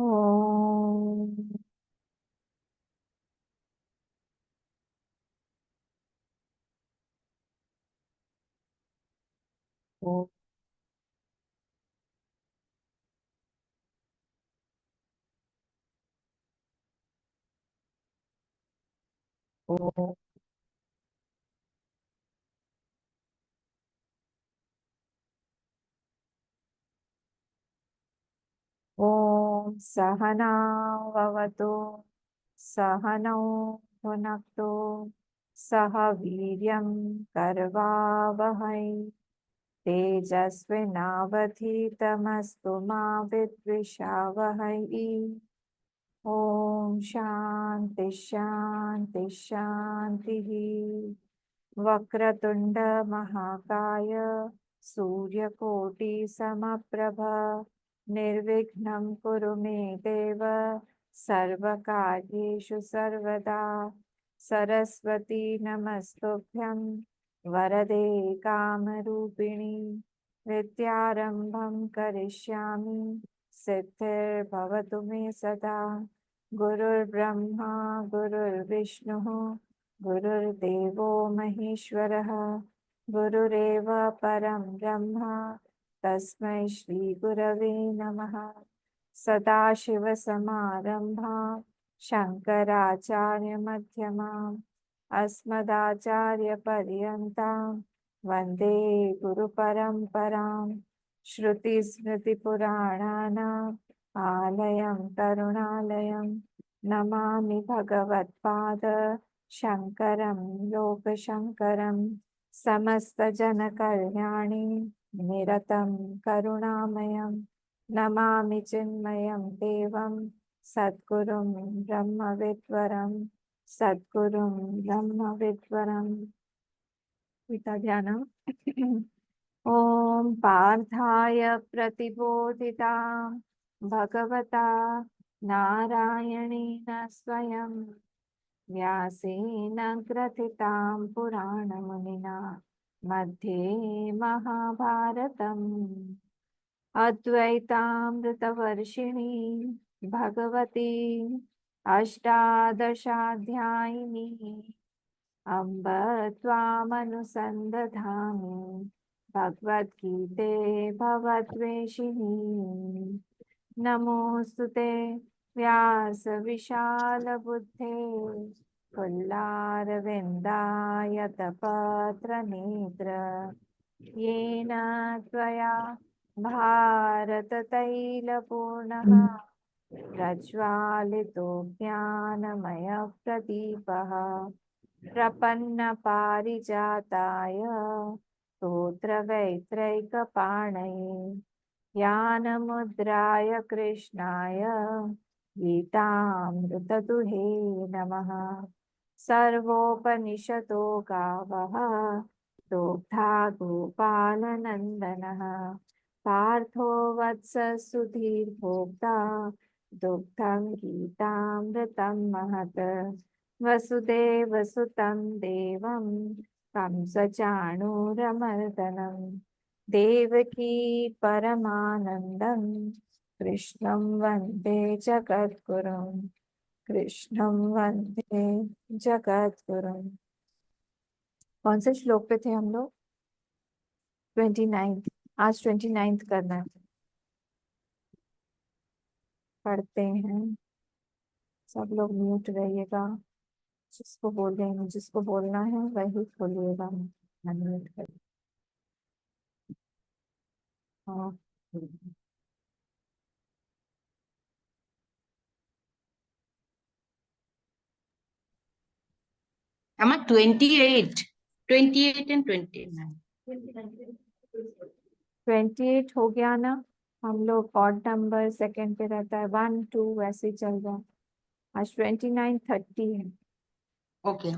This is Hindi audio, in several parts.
ओम। ओम। ओम। ओम सहनाववतु सहनौ भुनक्तु सह वीर्यं करवावहै तेजस्विनावधीतमस्तु मा विद्विषावहै। ओम शांति शांति शांति। वक्रतुंड महाकाय सूर्यकोटि समप्रभ निर्विघ्नं कुरु मे देव सर्वकार्येषु सर्वदा। सरस्वती नमस्तुभ्यं वरदे कामरूपिणी विद्यारंभं करिष्यामि सिद्धिर्भवतु मे सदा। गुरुर्ब्रह्मा गुरुर्विष्णुः गुरुर्देवो महेश्वरः गुरुरेव परं ब्रह्म तस्मै श्री गुरवे नमः। सदाशिवसमारम्भां शङ्कराचार्यमध्यमाम् अस्मदाचार्यपर्यन्तां वन्दे गुरुपरम्पराम्। श्रुतिस्मृतिपुराणानाम् आलयं करुणालयं नमामि भगवत्पाद शङ्करं लोकशङ्करं। समस्तजनकल्याणे निरतं करुणामयं नमामि चिन्मयं देवं सद्गुरुं ब्रह्मविद्वरं सद्गुरुं ब्रह्मविद्वरम्। पिता ध्यानम्। ॐ पार्थाय प्रतिबोधितां भगवता नारायणेन स्वयं व्यासेन ग्रथितां पुराणमुनिना मध्ये महाभारतम् अद्वैतामृतवर्षिणी भगवती अष्टादशाध्यायिनी अम्ब त्वामनुसन्दधामि भगवद्गीते भवद्वेषिणी। नमोऽस्तु ते व्यासविशालबुद्धे फुल्लारविन्दायतपत्रनेत्र येन त्वया भारततैलपूर्णः प्रज्वालितो ज्ञानमयप्रदीपः प्रपन्नपारिजाताय स्तोत्रवैत्रैकपाणये ज्ञानमुद्राय कृष्णाय गीतामृतदुहे नमः। सर्वोपनिषदो गावः दोग्धा गोपालनन्दनः पार्थो वत्स सुधीर्भोक्ता दुग्धं गीतामृतं महत्। वसुदेवसुतं देवं कंसचाणूरमर्दनं देवकी परमानन्दं कृष्णं वन्दे जगद्गुरुं कृष्णं वन्दे जगद्गुरुं। कौन से श्लोक पे थे हम लोग? 29। आज 29 करना है। पढ़ते हैं। सब लोग म्यूट रहिएगा। जिसको बोल रहे हैं जिसको बोलना है वही खोलिएगा। अनम्यूट कर। हाँ। আমার 28 and 29। 28 हो गया ना। हम लोग ऑड नंबर सेकंड पे रहता है 1 2 वैसे ही चल रहा है। आज 29 30 है। ओके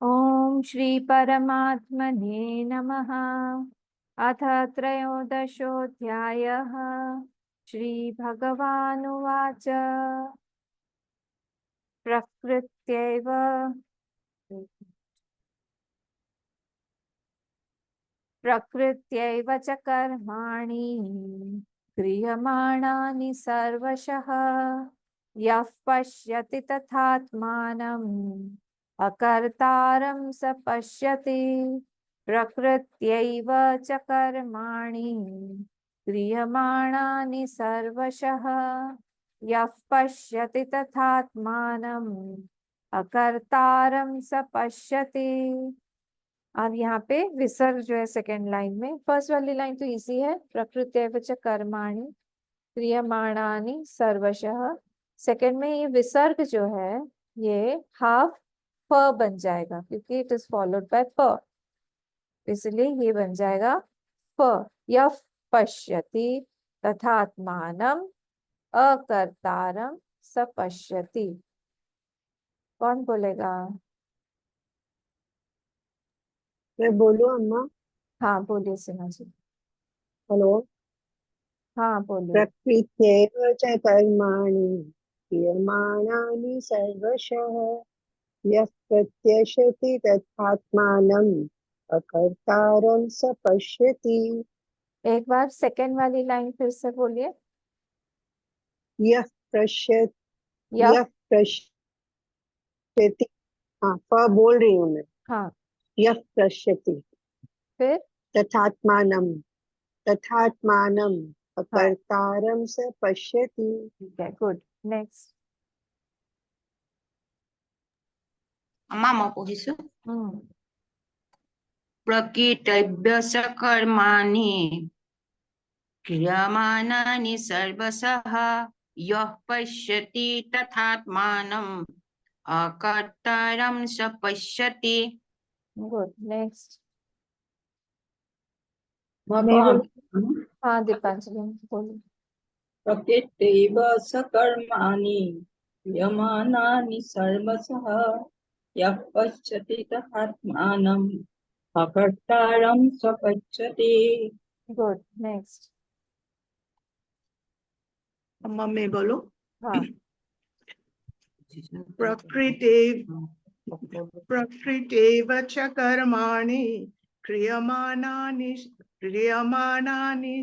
ओम श्री परमात्मने नमः। अथ त्रयोदशोऽध्यायः। श्री भगवानुवाच प्रकृत्यैव प्रकृत्यैव च कर्माणि क्रियमाणानि सर्वशः यः पश्यति तथात्मानम् अकर्तारं स पश्यति प्रकृत्यैव च कर्माणि क्रियमाणानि सर्वशः यः पश्यति तथात्मानम् अकर्तारं स पश्यति। अब यहाँ पे विसर्ग जो है सेकेंड लाइन में, फर्स्ट वाली लाइन तो इजी है, प्रकृत्यैव च कर्माणि क्रियमाणानि सर्वशः। सेकेंड में ये विसर्ग जो है ये हाफ फ बन जाएगा क्योंकि इट इज फॉलोड बाय प, इसलिए ये बन जाएगा फ। यः पश्यति तथात्मानम् अकर्तारं स पश्यति। कौन बोलेगा? मैं बोलूं अम्मा? हाँ बोलिए सिन्हा जी। हेलो। हाँ बोलिए। प्रकृत्यैव च कर्माणि क्रियमाणानि सर्वशः यः प्रत्यशति तथात्मानम् अकर्तारं स पश्यति। एक बार सेकेंड वाली लाइन फिर से बोलिए। यः पश्यति यः यः पश्यति, हाँ प बोल रही हूँ मैं। हाँ यः पश्यति फिर तथात्मानम् तथात्मानम् हाँ अकर्तारं स पश्यति। ठीक है, गुड। नेक्स्ट। अम्मा मैं पढ़िছো हम्म प्रकृतैव च कर्माणि क्रियमाणानि सर्वशः यः पश्यति तथात्मानम् अकर्तारं स पश्यति। गुड। नेक्स्ट। मैं बोलूं? हाँ दीपांजलि बोलिए। प्रकृत्यैव स कर्माणि क्रियमाणानि सर्वशः यः पश्यति तथात्मानम् अकर्तारं स पश्यति। गुड। नेक्स्ट। अम्मा मैं बोलो। हाँ प्रकृतेव च कर्माणि क्रियमाणानि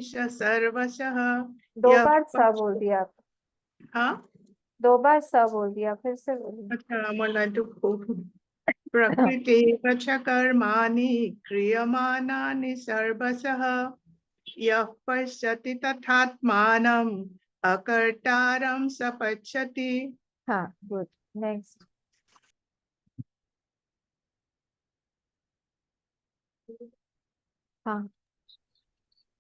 च सर्वशः दो यः बार सा बोल दिया आप, हाँ 2 बार सा बोल दिया, फिर से बोलिए। अच्छा मला दुःखो प्रकृतेव च कर्माणि क्रियमाणानि सर्वशः यः पश्यति तथात्मानम् अकर्तारं स पश्यति। हाँ गुड। नेक्स्ट। हाँ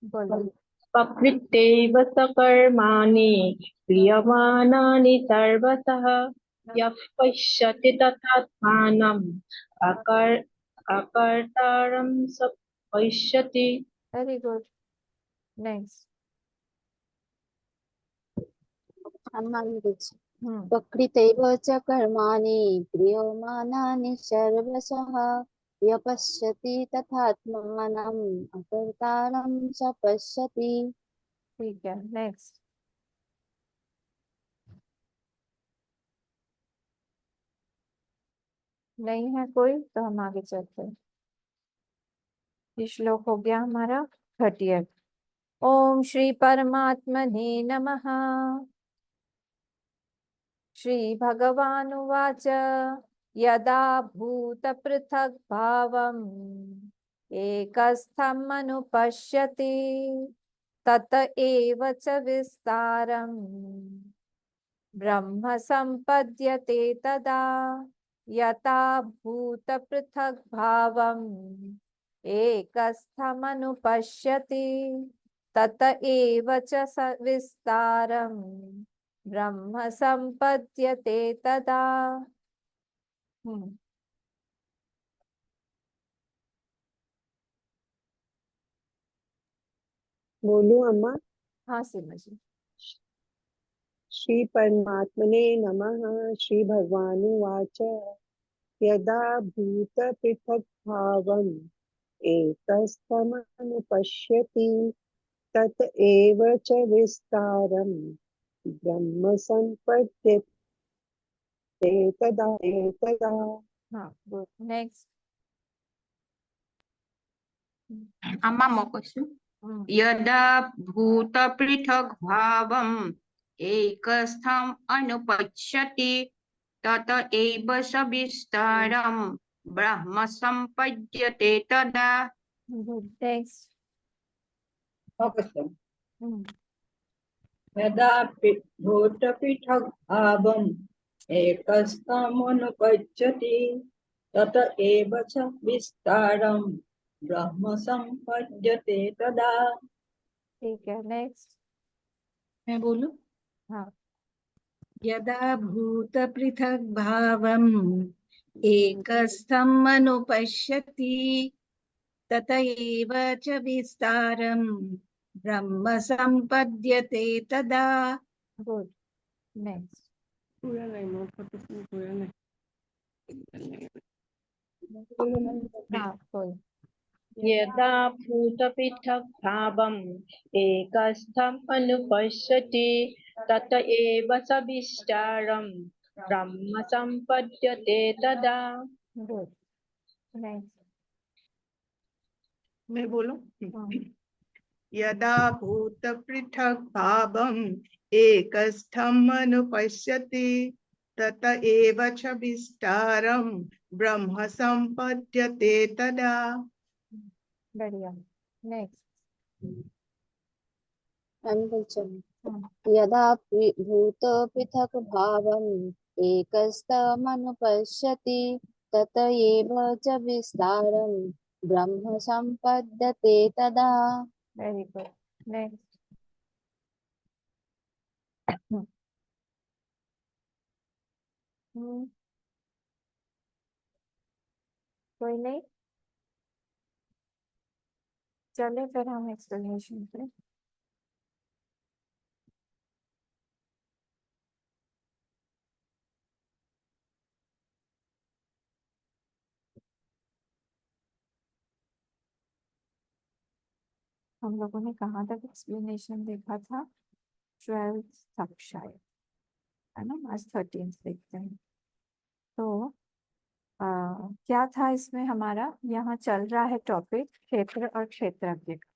बोलिए। प्रकृत्यैव स कर्माणि क्रियमाणानि सर्वशः यः पश्यति तथात्मानम् अकर्तारं स पश्यति। Very good. नेक्स्ट। प्रकृतैव च कर्माणि क्रियमाणानि सर्वशः यः पश्यति तथात्मानम् अकर्तारं स पश्यति। ठीक है। नेक्स्ट। नहीं है कोई तो हम आगे चलते हैं। ये श्लोक हो गया हमारा 30। ओम श्री परमात्मने नमः। श्री भगवानुवाच यदा भूतपृथक् भावम् एकस्थम् अनुपश्यति तत एव च विस्तारम् ब्रह्म सम्पद्यते तदा यथा भूतपृथक् भावम् एकस्थम् अनुपश्यति तत एव च विस्तारम् ब्रह्म सम्पद्यते तदा। बोलूं अम्मा? हाँ सीमा जी। श्री परमात्मने नमः। श्री भगवानुवाच यदा भूतपृथग्भावम् एकस्थमनुपश्यति तत एव च विस्तारम् ब्रह्म सम्पद्यते तदा। हाँ गुड। नेक्स्ट। આમાં મોકશું यदा भूत पृथक भावम एकस्थम अनुपश्यति तत एव सविस्तारम ब्रह्म संपद्यते तदा। Good. Next. यदा भूतपृथग्भावम् एकस्थमनुपश्यति तत एव च विस्तारं ब्रह्म सम्पद्यते तदा। ठीक है, नेक्स्ट। मैं बोलूं? हाँ। यदा भूत पृथक भावम एकस्थम अनुपश्यति तत एव च विस्तारम ब्रह्म संपद्यते तदा। गुड। नेक्स्ट। पूरा नहीं, नोट करते पूरा नहीं। हाँ, कोई। यदा भूतपृथग्भावम् एकस्थम् अनुपश्यति तत एव सविस्तारं ब्रह्म सम्पद्यते तदा। गुड। नेक्स्ट। मैं बोलूं? हाँ। यदा भूत पृथक भावम एकस्थम अनुपश्यति तत एव च विस्तारम ब्रह्म संपद्यते तदा। बढ़िया। नेक्स्ट। यदा भूत पृथक भावम् एकस्थमनुपश्यति तत एव च विस्तारं ब्रह्म सम्पद्यते तदा। Very good. नेक्स्ट। कोई नहीं, चले फिर हम एक्सप्लेनेशन पे। हम लोगों ने कहाँ तक एक्सप्लेनेशन देखा था? 12th तक शायद, है ना? आज 13th देखते हैं। तो क्या था इसमें हमारा? यहाँ चल रहा है टॉपिक क्षेत्र और क्षेत्रज्ञ का।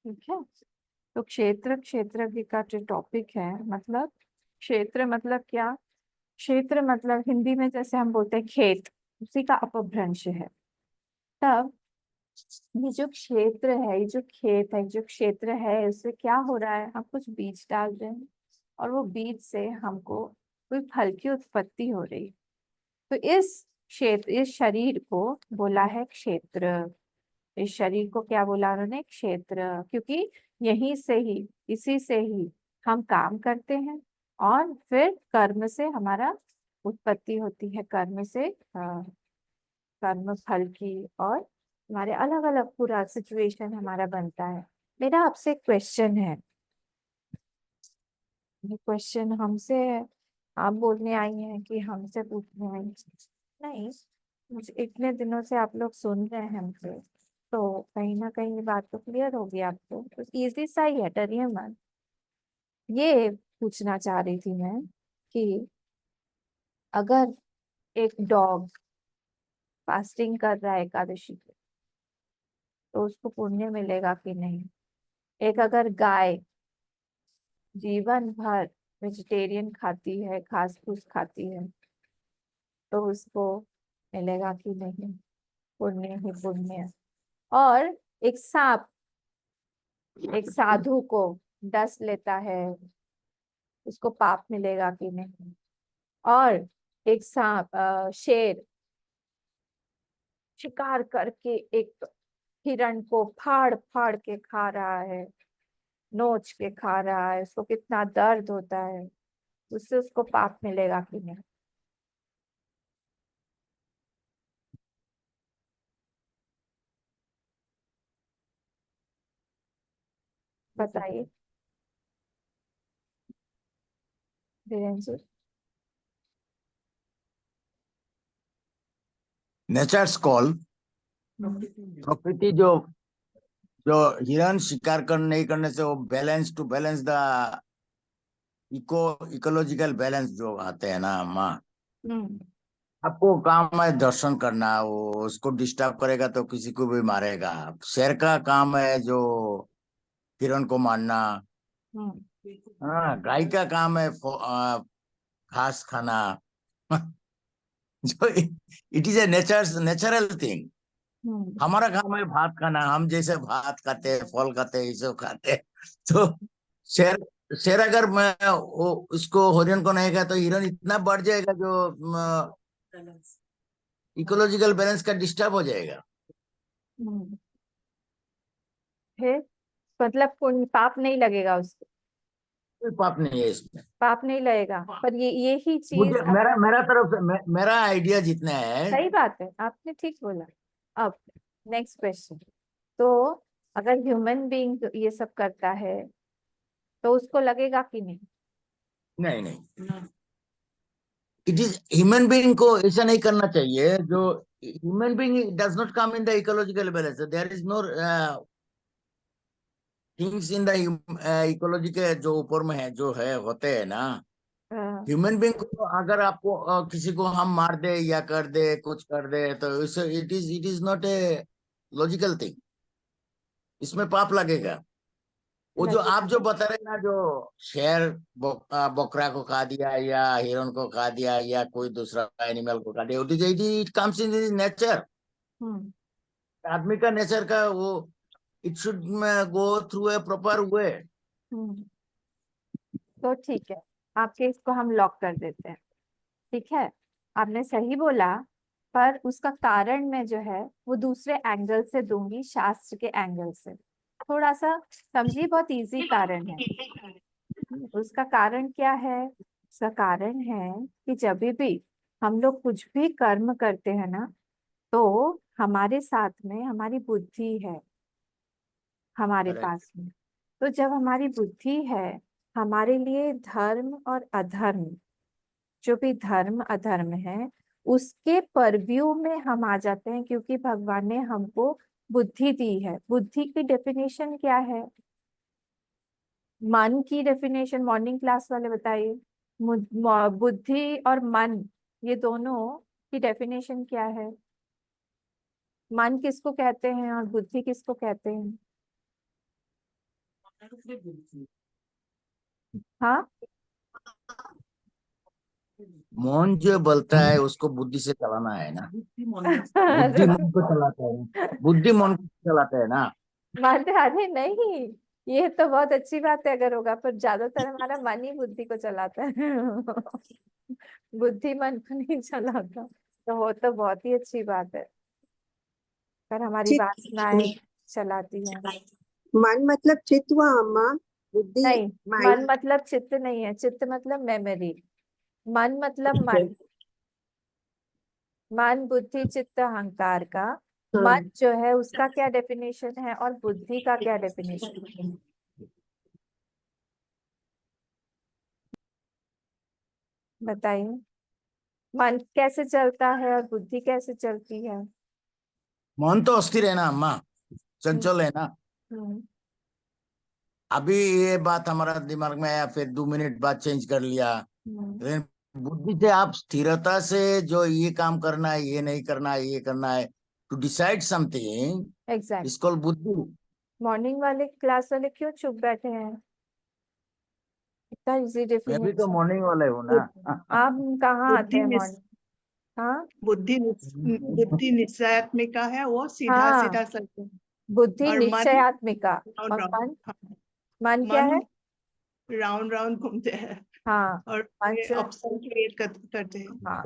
ठीक है, तो क्षेत्र क्षेत्रज्ञ का जो टॉपिक है, मतलब क्षेत्र मतलब क्या? क्षेत्र मतलब हिंदी में जैसे हम बोलते हैं खेत, उसी का अपभ्रंश है। तब ये जो क्षेत्र है, ये जो खेत है, जो क्षेत्र है, उससे क्या हो रहा है? हम कुछ बीज डाल रहे हैं और वो बीज से हमको कोई फल की उत्पत्ति हो रही। तो इस क्षेत्र, इस शरीर को बोला है क्षेत्र। इस शरीर को क्या बोला उन्होंने? क्षेत्र। क्योंकि यहीं से ही, इसी से ही हम काम करते हैं और फिर कर्म से हमारा उत्पत्ति होती है, कर्म से कर्म फल की, और हमारे अलग अलग पूरा सिचुएशन हमारा बनता है। मेरा आपसे क्वेश्चन है, ये क्वेश्चन हमसे आप बोलने आई हैं कि हमसे पूछने आई? नहीं, मुझे इतने दिनों से आप लोग सुन रहे हैं हमसे, तो कहीं ना कहीं ये बात तो क्लियर होगी आपको। तो इजी सा ही है, डरिए मत। ये पूछना चाह रही थी मैं कि अगर एक डॉग फास्टिंग कर रहा है एकादशी पे, तो उसको पुण्य मिलेगा कि नहीं? एक अगर गाय जीवन भर वेजिटेरियन खाती है, घास फूस खाती है, तो उसको मिलेगा कि नहीं? पुण्य ही पुण्य। और एक सांप एक साधु को डस लेता है, उसको पाप मिलेगा कि नहीं? और एक शेर शिकार करके एक हिरण को फाड़ फाड़ के खा रहा है, नोच के खा रहा है, उसको कितना दर्द होता है, उससे उसको पाप मिलेगा कि नहीं? बताइए धीरेन्द्र जी। नेचर्स कॉल, प्रकृति जो जो हिरन शिकार नहीं करने से वो balance to balance the ecological balance जो आते हैं ना माँ, आपको काम है दर्शन करना, वो उसको डिस्टर्ब करेगा तो किसी को भी मारेगा। शेर का काम है जो हिरण को मारना। हाँ, गाय का काम है घास खाना। जो it is a natural thing. हमारा काम है भात खाना, हम जैसे भात खाते हैं, फल खाते हैं, ये सब खाते हैं। तो शेर शेर अगर मैं वो उसको हिरण को नहीं खाया तो हिरण इतना बढ़ जाएगा जो इकोलॉजिकल बैलेंस का डिस्टर्ब हो जाएगा। फिर मतलब पुण्य पाप नहीं लगेगा उसको, कोई पाप नहीं है इसमें। पाप नहीं लगेगा, पर यही चीज मुझे मेरा तरफ से मेरा आइडिया जितना है। सही बात है, आपने ठीक बोला। अब नेक्स्ट क्वेश्चन, तो अगर ह्यूमन बीइंग ये सब करता है तो उसको लगेगा कि नहीं? नहीं नहीं, इट इज ह्यूमन बीइंग को ऐसा नहीं करना चाहिए। जो human being does not come in the ecological balance, there is no things in the ecology के जो ऊपर में है, जो है होते हैं ना। ह्यूमन बीइंग को अगर आपको किसी को हम मार दे या कर दे, कुछ कर दे, तो it is not a logical thing. इसमें पाप लगेगा। वो जो आप जो बता रहे हैं ना, जो शेर बकरा को खा दिया या हिरण को खा दिया या कोई दूसरा एनिमल को खा दिया, इट कम्स इन नेचर। आदमी का नेचर का वो it should go through a proper way. तो ठीक है, आपके इसको हम लॉक कर देते हैं। ठीक है, आपने सही बोला, पर उसका कारण मैं जो है वो दूसरे एंगल से दूंगी, शास्त्र के एंगल से। थोड़ा सा समझिए, बहुत इजी कारण है। उसका कारण क्या है? उसका कारण है कि जब भी हम लोग कुछ भी कर्म करते हैं ना, तो हमारे साथ में हमारी बुद्धि है, हमारे Correct. पास में। तो जब हमारी बुद्धि है, हमारे लिए धर्म और अधर्म, जो भी धर्म अधर्म है, उसके परव्यू में हम आ जाते हैं, क्योंकि भगवान ने हमको बुद्धि दी है। बुद्धि की डेफिनेशन क्या है? मन की डेफिनेशन मॉर्निंग क्लास वाले बताइए। बुद्धि और मन, ये दोनों की डेफिनेशन क्या है? मन किसको कहते हैं और बुद्धि किसको कहते हैं? हाँ, मन जो बोलता है उसको बुद्धि से चलाना है ना। बुद्धि मन को चलाता है, बुद्धि मन को चलाता है ना। मानते, अरे नहीं, ये तो बहुत अच्छी बात है अगर होगा, पर ज्यादातर हमारा मन ही बुद्धि को चलाता है। बुद्धि मन को नहीं चलाता, तो वो तो बहुत ही अच्छी बात है, पर हमारी चित वासनाएं चलाती हैं। मन मतलब चित्त हुआ अम्मा, बुद्धि नहीं, मन माइंड। मतलब चित्त नहीं है, चित्त मतलब मेमोरी। मन मतलब मन, मन बुद्धि चित्त अहंकार का हाँ, मन जो है उसका क्या डेफिनेशन है और बुद्धि का क्या डेफिनेशन है? बताइए, मन कैसे चलता है और बुद्धि कैसे चलती है? मन तो अस्थिर है ना अम्मा, हम्म, चंचल है ना। हम्म, अभी ये बात हमारा दिमाग में आया, फिर 2 मिनट बाद चेंज कर लिया। हम्म, लेकिन बुद्धि से आप स्थिरता से जो ये काम करना है, ये नहीं करना है, ये करना है, to decide something, exact. Is called बुद्धि। मॉर्निंग वाले क्लास वाले क्यों चुप बैठे हैं? इतना इजी मैं भी तो डेफिनेशन। मॉर्निंग वाले हूँ ना। आप कहाँ आते बुद्धि हैं निस, मॉर्निंग? हाँ, बुद्धि निश्चयात्मिका है, वो सीधा हाँ, सीधा चलता है। बुद्धि और मन निश्चयात्मिका। राउंड और राउंड, मन, हाँ, मन क्या मन है? राउंड राउंड घूमते हैं हाँ, और मन ये जो, ऑप्शन क्रिएट करते हैं। हाँ,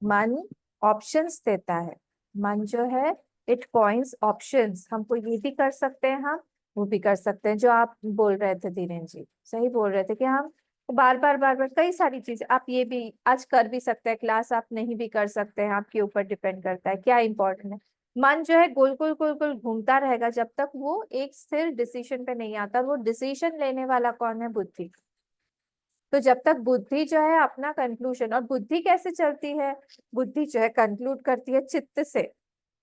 मन ऑप्शंस देता है। मन जो है इट पॉइंट्स ऑप्शंस, हमको ये भी कर सकते हैं, हम वो भी कर सकते हैं। जो आप बोल रहे थे धीरेन्द्र जी, सही बोल रहे थे कि हम बार बार कई सारी चीजें आप ये भी आज कर भी सकते हैं, क्लास आप नहीं भी कर सकते हैं, आपके ऊपर डिपेंड करता है क्या इंपॉर्टेंट है। मन जो है गोल गोल गोल गोल घूमता रहेगा जब तक वो एक स्थिर डिसीजन पे नहीं आता। वो डिसीजन लेने वाला कौन है? बुद्धि। तो जब तक बुद्धि जो है अपना कंक्लूजन, और बुद्धि कैसे चलती है? बुद्धि जो है कंक्लूड करती है चित्त से।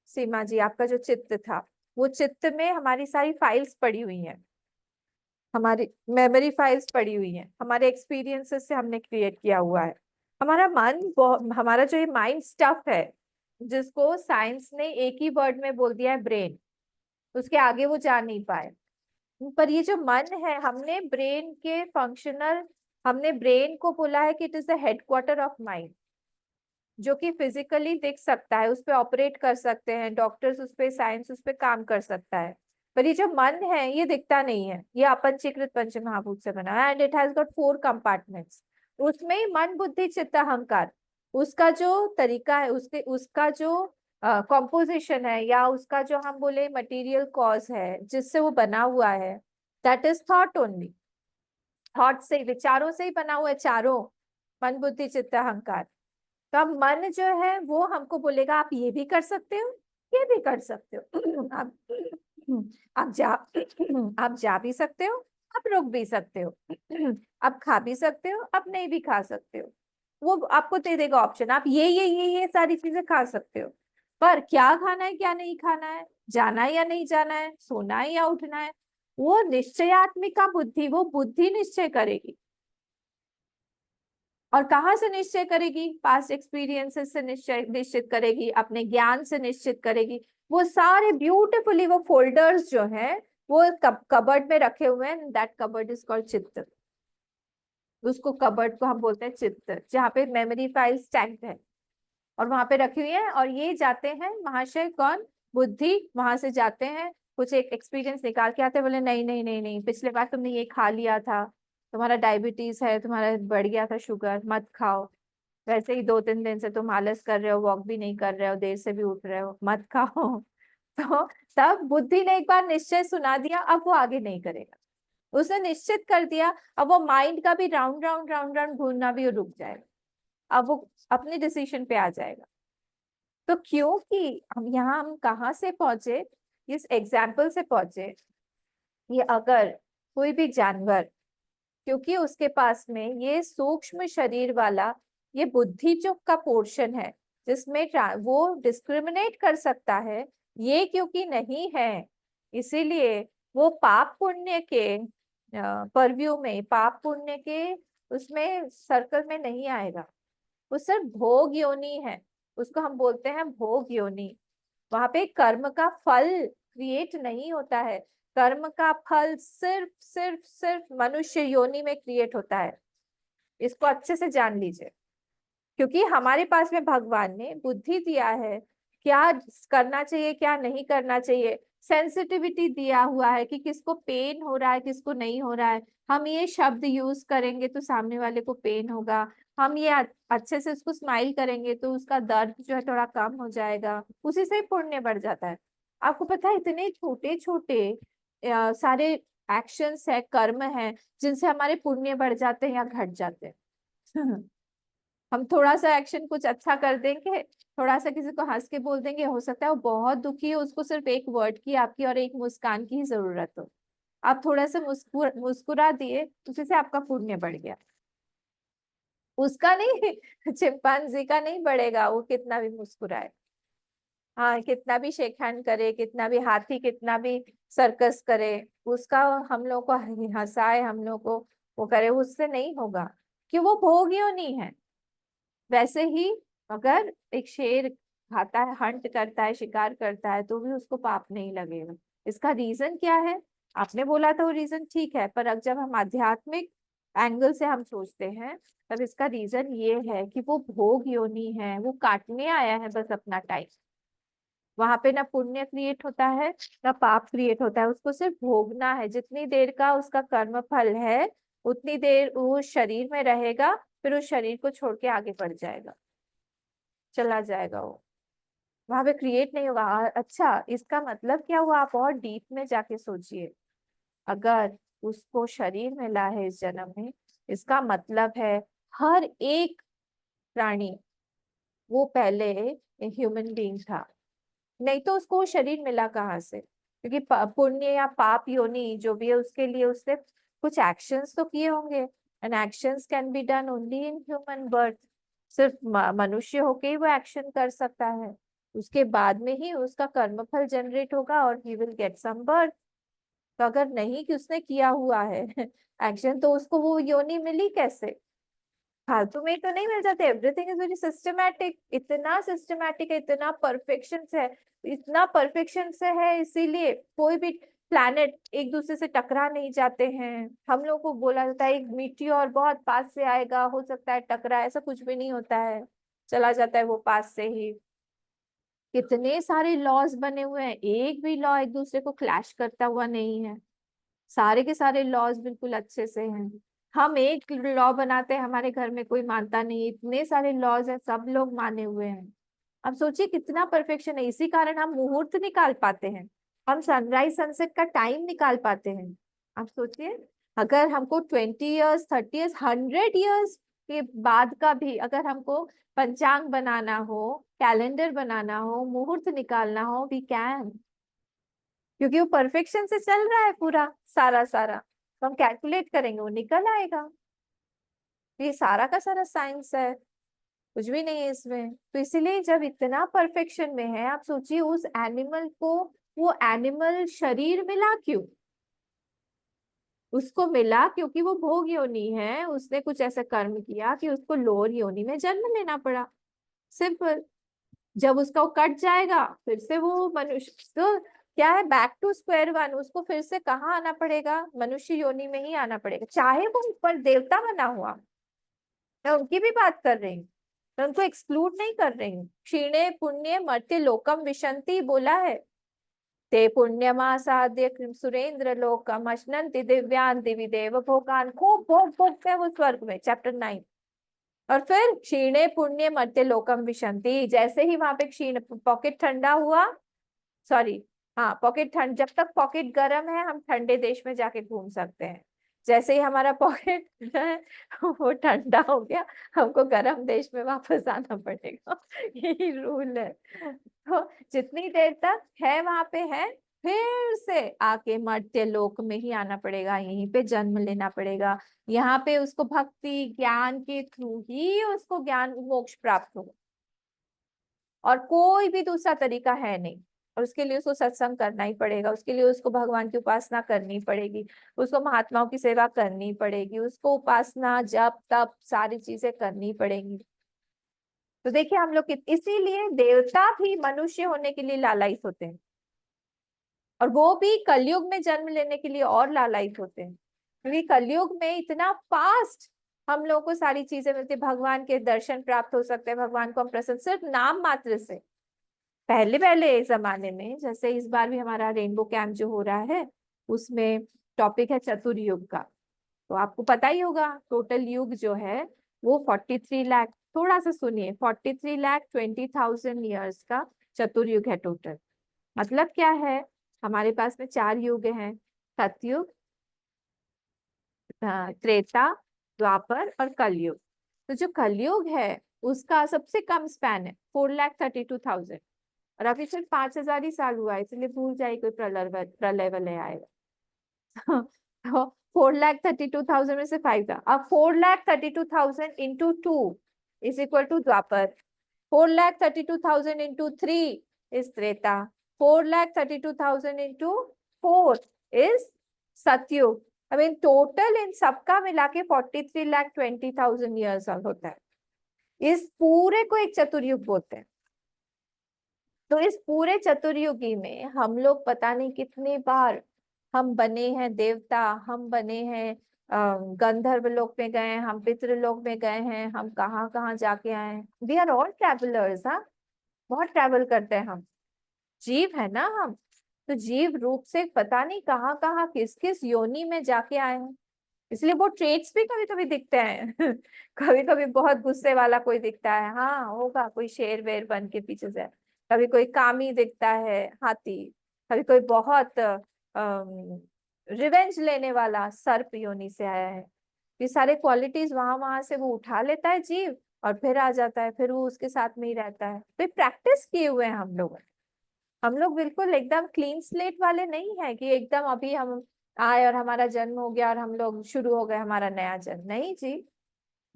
सीमा जी, आपका जो चित्त था, वो चित्त में हमारी सारी फाइल्स पड़ी हुई हैं, हमारी मेमोरी फाइल्स पड़ी हुई हैं, हमारे एक्सपीरियंसेस से हमने क्रिएट किया हुआ है। हमारा मन हमारा जो ये माइंड स्टफ है, जिसको साइंस ने एक ही वर्ड में बोल दिया है ब्रेन, उसके आगे वो जा नहीं पाए। पर ये जो मन है, हमने ब्रेन के फंक्शनल, हमने ब्रेन को बोला है कि it is the headquarter of mind, जो कि फिजिकली दिख सकता है, उस पे ऑपरेट कर सकते हैं डॉक्टर्स, उस पे साइंस उस पे काम कर सकता है। पर ये जो मन है ये दिखता नहीं है, ये अपंचीकृत पंच महाभूत से बना है, and it has got 4 compartments. उसमें ही मन बुद्धि चित्त अहंकार, उसका जो तरीका है, उसका जो कॉम्पोजिशन है, या उसका जो हम बोले मटेरियल कॉज है जिससे वो बना हुआ है, that is thought only. Thought से, विचारों से ही बना हुआ है चारों, मन बुद्धि चित्त अहंकार। तो अब मन जो है वो हमको बोलेगा आप ये भी कर सकते हो, ये भी कर सकते हो। आप जा भी सकते हो, आप रुक भी सकते हो, आप खा भी सकते हो, आप नहीं भी खा सकते हो। वो आपको दे देगा ऑप्शन, आप ये सारी चीजें खा सकते हो, पर क्या खाना है क्या नहीं खाना है, जाना है या नहीं जाना है, सोना है या उठना है, वो निश्चयात्मिका बुद्धि, वो बुद्धि निश्चय करेगी। और कहाँ से निश्चय करेगी? पास्ट एक्सपीरियंसेस से निश्चित करेगी, अपने ज्ञान से निश्चित करेगी। वो सारे ब्यूटीफुली वो फोल्डर्स जो है वो कबर्ड में रखे हुए हैं, दैट कबर्ड इज कॉल्ड चित्त। उसको कबर्ड को हम बोलते हैं चित्त, जहाँ पे मेमोरी फाइल्स स्टैक्ड है और वहां पे रखी हुई है। और ये जाते हैं महाशय कौन? बुद्धि, वहां से जाते हैं, कुछ एक एक्सपीरियंस निकाल के आते हैं, बोले नहीं नहीं नहीं नहीं, पिछले बार तुमने ये खा लिया था, तुम्हारा डायबिटीज है, तुम्हारा बढ़ गया था शुगर, मत खाओ। वैसे ही 2-3 दिन से तुम आलस कर रहे हो, वॉक भी नहीं कर रहे हो, देर से भी उठ रहे हो, मत खाओ। तो तब बुद्धि ने एक बार निश्चय सुना दिया, अब वो आगे नहीं करेगा। उसने निश्चित कर दिया, अब वो माइंड का भी राउंड राउंड राउंड राउंड घूमना भी रुक जाएगा, अब वो अपने डिसीजन पे आ जाएगा। तो क्योंकि हम कहाँ से पहुंचे, इस एग्जाम्पल से पहुंचे, ये अगर कोई भी जानवर, क्योंकि उसके पास में ये सूक्ष्म शरीर वाला ये बुद्धि जो का पोर्शन है, जिसमें वो डिस्क्रिमिनेट कर सकता है, ये क्योंकि नहीं है, इसीलिए वो पाप पुण्य के परव्यू में, पाप पुण्य के उसमें सर्कल में नहीं आएगा। वो सिर्फ भोग योनि है, उसको हम बोलते हैं भोग योनि। वहां पे कर्म का फल क्रिएट नहीं होता है, कर्म का फल सिर्फ सिर्फ सिर्फ मनुष्य योनि में क्रिएट होता है। इसको अच्छे से जान लीजिए, क्योंकि हमारे पास में भगवान ने बुद्धि दिया है, क्या करना चाहिए क्या नहीं करना चाहिए, सेंसिटिविटी दिया हुआ है कि किसको पेन हो रहा है किसको नहीं हो रहा है। हम ये शब्द यूज करेंगे तो सामने वाले को पेन होगा, हम ये अच्छे से उसको स्माइल करेंगे तो उसका दर्द जो है थोड़ा कम हो जाएगा, उसी से पुण्य बढ़ जाता है। आपको पता है इतने छोटे छोटे सारे एक्शंस है, कर्म है, जिनसे हमारे पुण्य बढ़ जाते हैं या घट जाते हैं। हम थोड़ा सा एक्शन कुछ अच्छा कर देंगे, थोड़ा सा किसी को हंस के बोल देंगे, हो सकता है वो बहुत दुखी हो, उसको सिर्फ एक वर्ड की आपकी और एक मुस्कान की ही जरूरत हो, आप थोड़ा सा मुस्कुरा दिए, उसी से आपका पुण्य बढ़ गया। उसका नहीं, चिंपांजी का नहीं बढ़ेगा, वो कितना भी मुस्कुराए, हाँ कितना भी शेक हैंड करे, कितना भी हाथी कितना भी सर्कस करे, उसका हम लोग को हंसाए, हम लोग को वो करे, उससे नहीं होगा, कि वो भोगियों नहीं है। वैसे ही अगर एक शेर खाता है, हंट करता है, शिकार करता है, तो भी उसको पाप नहीं लगेगा। इसका रीजन क्या है? आपने बोला था वो रीजन ठीक है, पर अब जब हम आध्यात्मिक एंगल से हम सोचते हैं, तब इसका रीजन ये है कि वो भोग योनि है, वो काटने आया है बस अपना टाइम। वहां पे ना पुण्य क्रिएट होता है ना पाप क्रिएट होता है, उसको सिर्फ भोगना है। जितनी देर का उसका कर्म फल है उतनी देर वो शरीर में रहेगा, फिर उस शरीर को छोड़ के आगे बढ़ जाएगा, चला जाएगा, वो वहां पे क्रिएट नहीं होगा। अच्छा, इसका मतलब क्या हुआ? आप और डीप में जाके सोचिए, अगर उसको शरीर मिला है इस जन्म में, इसका मतलब है हर एक प्राणी वो पहले ह्यूमन बीइंग था, नहीं तो उसको शरीर मिला कहाँ से? क्योंकि पुण्य या पाप योनि जो भी है, उसके लिए उसने कुछ एक्शंस तो किए होंगे, and actions can be done only in human birth. सिर्फ मनुष्य होके ही वो एक्शन कर सकता है, उसके बाद में ही उसका कर्मफल जनरेट होगा और he will get some birth. तो अगर नहीं कि उसने किया हुआ है एक्शन, तो उसको वो योनि मिली कैसे? फालतू में तो नहीं मिल जाते। एवरीथिंग इज वेरी सिस्टमैटिक, इतना सिस्टमैटिक है, इतना परफेक्शन से है, इतना परफेक्शन से है, इसीलिए कोई भी प्लैनेट एक दूसरे से टकरा नहीं जाते हैं। हम लोग को बोला जाता है एक मीटियोर बहुत पास से आएगा, हो सकता है टकरा, ऐसा कुछ भी नहीं होता है, चला जाता है वो पास से ही। कितने सारे लॉज बने हुए हैं, एक भी लॉ एक दूसरे को क्लैश करता हुआ नहीं है, सारे के सारे लॉज बिल्कुल अच्छे से हैं। हम एक लॉ बनाते हैं, हमारे घर में कोई मानता नहीं, इतने सारे लॉज हैं, सब लोग माने हुए हैं। अब सोचिए कितना परफेक्शन है, इसी कारण हम मुहूर्त निकाल पाते हैं, हम सनराइज सनसेट का टाइम निकाल पाते हैं। आप सोचिए अगर हमको 20 ईयर्स, 30 ईयर्स, 100 ईयर्स के बाद का भी अगर हमको पंचांग बनाना हो, कैलेंडर बनाना हो, मुहूर्त निकालना हो, वी कैन, क्योंकि वो परफेक्शन से चल रहा है पूरा सारा सारा, तो हम कैलकुलेट करेंगे वो निकल आएगा। ये सारा का सारा साइंस है, कुछ भी नहीं है इसमें। तो इसीलिए जब इतना परफेक्शन में है, आप सोचिए उस एनिमल को वो एनिमल शरीर मिला क्यों? उसको मिला क्योंकि वो भोग योनि है, उसने कुछ ऐसा कर्म किया कि उसको लोअर योनि में जन्म लेना पड़ा, सिंपल। जब उसका वो कट जाएगा फिर से वो मनुष्य, तो क्या है, बैक टू स्क्वायर वन, उसको फिर से कहाँ आना पड़ेगा? मनुष्य योनि में ही आना पड़ेगा, चाहे वो ऊपर देवता बना हुआ। मैं उनकी भी बात कर रही हूँ, मैं उनको एक्सक्लूड नहीं कर रही हूँ। क्षीणे पुण्य मर्त्य लोकम विशंति बोला है, ते पुण्यमासाद्य सुरेंद्र लोकम अश्नन्ति दिव्यान दिवि देव भोगान, खूब भोग भोगते हैं वो स्वर्ग में, चैप्टर 9। और फिर क्षीणे पुण्य मर्त्य लोकम विशंति, जैसे ही वहां पे क्षीण पॉकेट ठंडा हुआ, सॉरी हाँ पॉकेट ठंड, जब तक पॉकेट गर्म है हम ठंडे देश में जाके घूम सकते हैं, जैसे ही हमारा पॉकेट जो है वो ठंडा हो गया, हमको गर्म देश में वापस आना पड़ेगा। यही रूल है। तो जितनी देर तक है वहां पे है, फिर से आके मर्त्य लोक में ही आना पड़ेगा, यहीं पे जन्म लेना पड़ेगा। यहाँ पे उसको भक्ति ज्ञान के थ्रू ही उसको ज्ञान मोक्ष प्राप्त होगा, और कोई भी दूसरा तरीका है नहीं। और उसके लिए उसको सत्संग करना ही पड़ेगा, उसके लिए उसको भगवान की उपासना करनी पड़ेगी, उसको महात्माओं की सेवा करनी पड़ेगी, उसको उपासना जप तप सारी चीजें करनी पड़ेंगी। तो देखिए हम लोग इसीलिए देवता भी मनुष्य होने के लिए लालायित होते हैं, और वो भी कलयुग में जन्म लेने के लिए और लालायित होते हैं, क्योंकि कलयुग में इतना फास्ट हम लोगों को सारी चीजें मिलती, भगवान के दर्शन प्राप्त हो सकते हैं, भगवान को हम प्रसन्न सिर्फ नाम मात्र से। पहले पहले जमाने में, जैसे इस बार भी हमारा रेनबो कैंप जो हो रहा है, उसमें टॉपिक है चतुर्युग का, तो आपको पता ही होगा टोटल युग जो है वो 43 लाख, थोड़ा सा सुनिए, 43,20,000 ईयर्स का चतुर्युग है टोटल। मतलब क्या है, हमारे पास में 4 युग हैं, सतयुग, त्रेता, द्वापर और कलयुग। तो जो कलयुग है उसका सबसे कम स्पैन है 4,32,000, और अभी सिर्फ 5,000 ही साल हुआ है, इसलिए भूल जाए कोई प्रलय वलय आएगा। तो 4,32,000 में से 5 था, अब 4,32,000 into 2 is equal to Dvapar, 4,32,000 into 3 is Treta, 4,32,000 into 4 is Satyug. I mean total इन सबका मिला के 43,20,000 ईयर्स होता है। इस पूरे को एक चतुर्युग बोलते हैं। तो इस पूरे चतुर्युगी में हम लोग पता नहीं कितनी बार हम बने हैं देवता, हम बने हैं गंधर्व लोक में गए हैं, हम पितृलोक में गए हैं, हम कहाँ कहाँ जाके आए हैं। वी आर ऑल ट्रैवलर्स, हाँ बहुत ट्रैवल करते हैं हम, जीव है ना हम, तो जीव रूप से पता नहीं कहाँ कहाँ किस किस योनि में जाके आए हैं। इसलिए वो ट्रेट्स भी कभी कभी दिखते हैं। कभी कभी बहुत गुस्से वाला कोई दिखता है, हाँ होगा कोई शेर वेर बन के पीछे से, कभी कोई कामी दिखता है हाथी, कभी कोई बहुत रिवेंज लेने वाला सर्प योनि से आया है। ये सारे क्वालिटीज वहां वहां से वो उठा लेता है जीव, और फिर आ जाता है, फिर वो उसके साथ में ही रहता है। तो प्रैक्टिस किए हुए हैं हम लोग बिल्कुल एकदम क्लीन स्लेट वाले नहीं है कि एकदम अभी हम आए और हमारा जन्म हो गया और हम लोग शुरू हो गए हमारा नया जन्म, नहीं जी,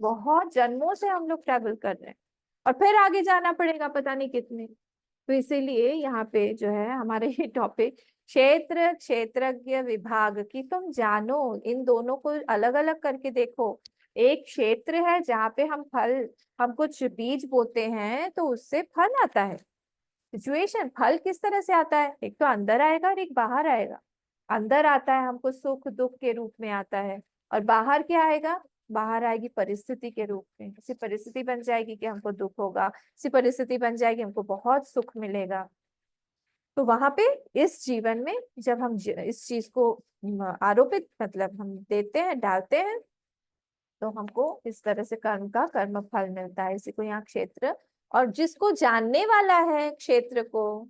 बहुत जन्मों से हम लोग ट्रैवल कर रहे हैं, और फिर आगे जाना पड़ेगा पता नहीं कितने। तो इसीलिए यहाँ पे जो है हमारे ये टॉपिक क्षेत्र क्षेत्रज्ञ विभाग की, तुम जानो, इन दोनों को अलग अलग करके देखो। एक क्षेत्र है जहाँ पे हम कुछ बीज बोते हैं तो उससे फल आता है। सिचुएशन, फल किस तरह से आता है, एक तो अंदर आएगा और एक बाहर आएगा। अंदर आता है हमको सुख दुख के रूप में आता है, और बाहर क्या आएगा, बाहर आएगी परिस्थिति के रूप में। किसी परिस्थिति बन जाएगी कि हमको दुख होगा, किसी परिस्थिति बन जाएगी हमको बहुत सुख मिलेगा। तो वहां पे इस जीवन में जब हम इस चीज को आरोपित मतलब हम देते हैं, डालते हैं, तो हमको इस तरह से कर्म का कर्म फल मिलता है। इसी को यहाँ क्षेत्र, और जिसको जानने वाला है क्षेत्र को,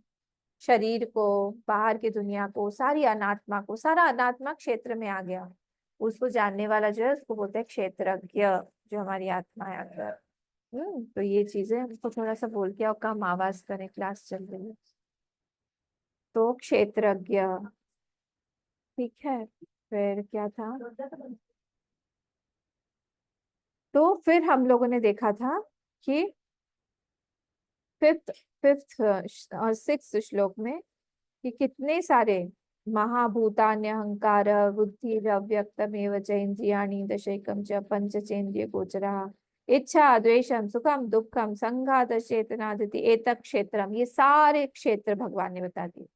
शरीर को, बाहर की दुनिया को, सारी अनात्मा को, सारा अनात्मा क्षेत्र में आ गया, उसको जानने वाला जो है उसको बोलते हैं क्षेत्रज्ञ, जो हमारी आत्मा है अंदर। तो ये चीजें हमको थोड़ा सा बोल के और कम आवाज करें, क्लास चल रही है। तो क्षेत्रज्ञ, ठीक है। फिर क्या था, तो फिर हम लोगों ने देखा था कि फिफ्थ और सिक्स्थ श्लोक में कि कितने सारे महाभूतान्य अहंकार बुद्धि अव्यक्तमेव च इंद्रियाणि दशैकम च पंचचेंद्रिय गोचरः इच्छा द्वेषम सुखम दुखम संघात चेतनादिति एतत् क्षेत्रम, ये सारे क्षेत्र भगवान ने बता दिए।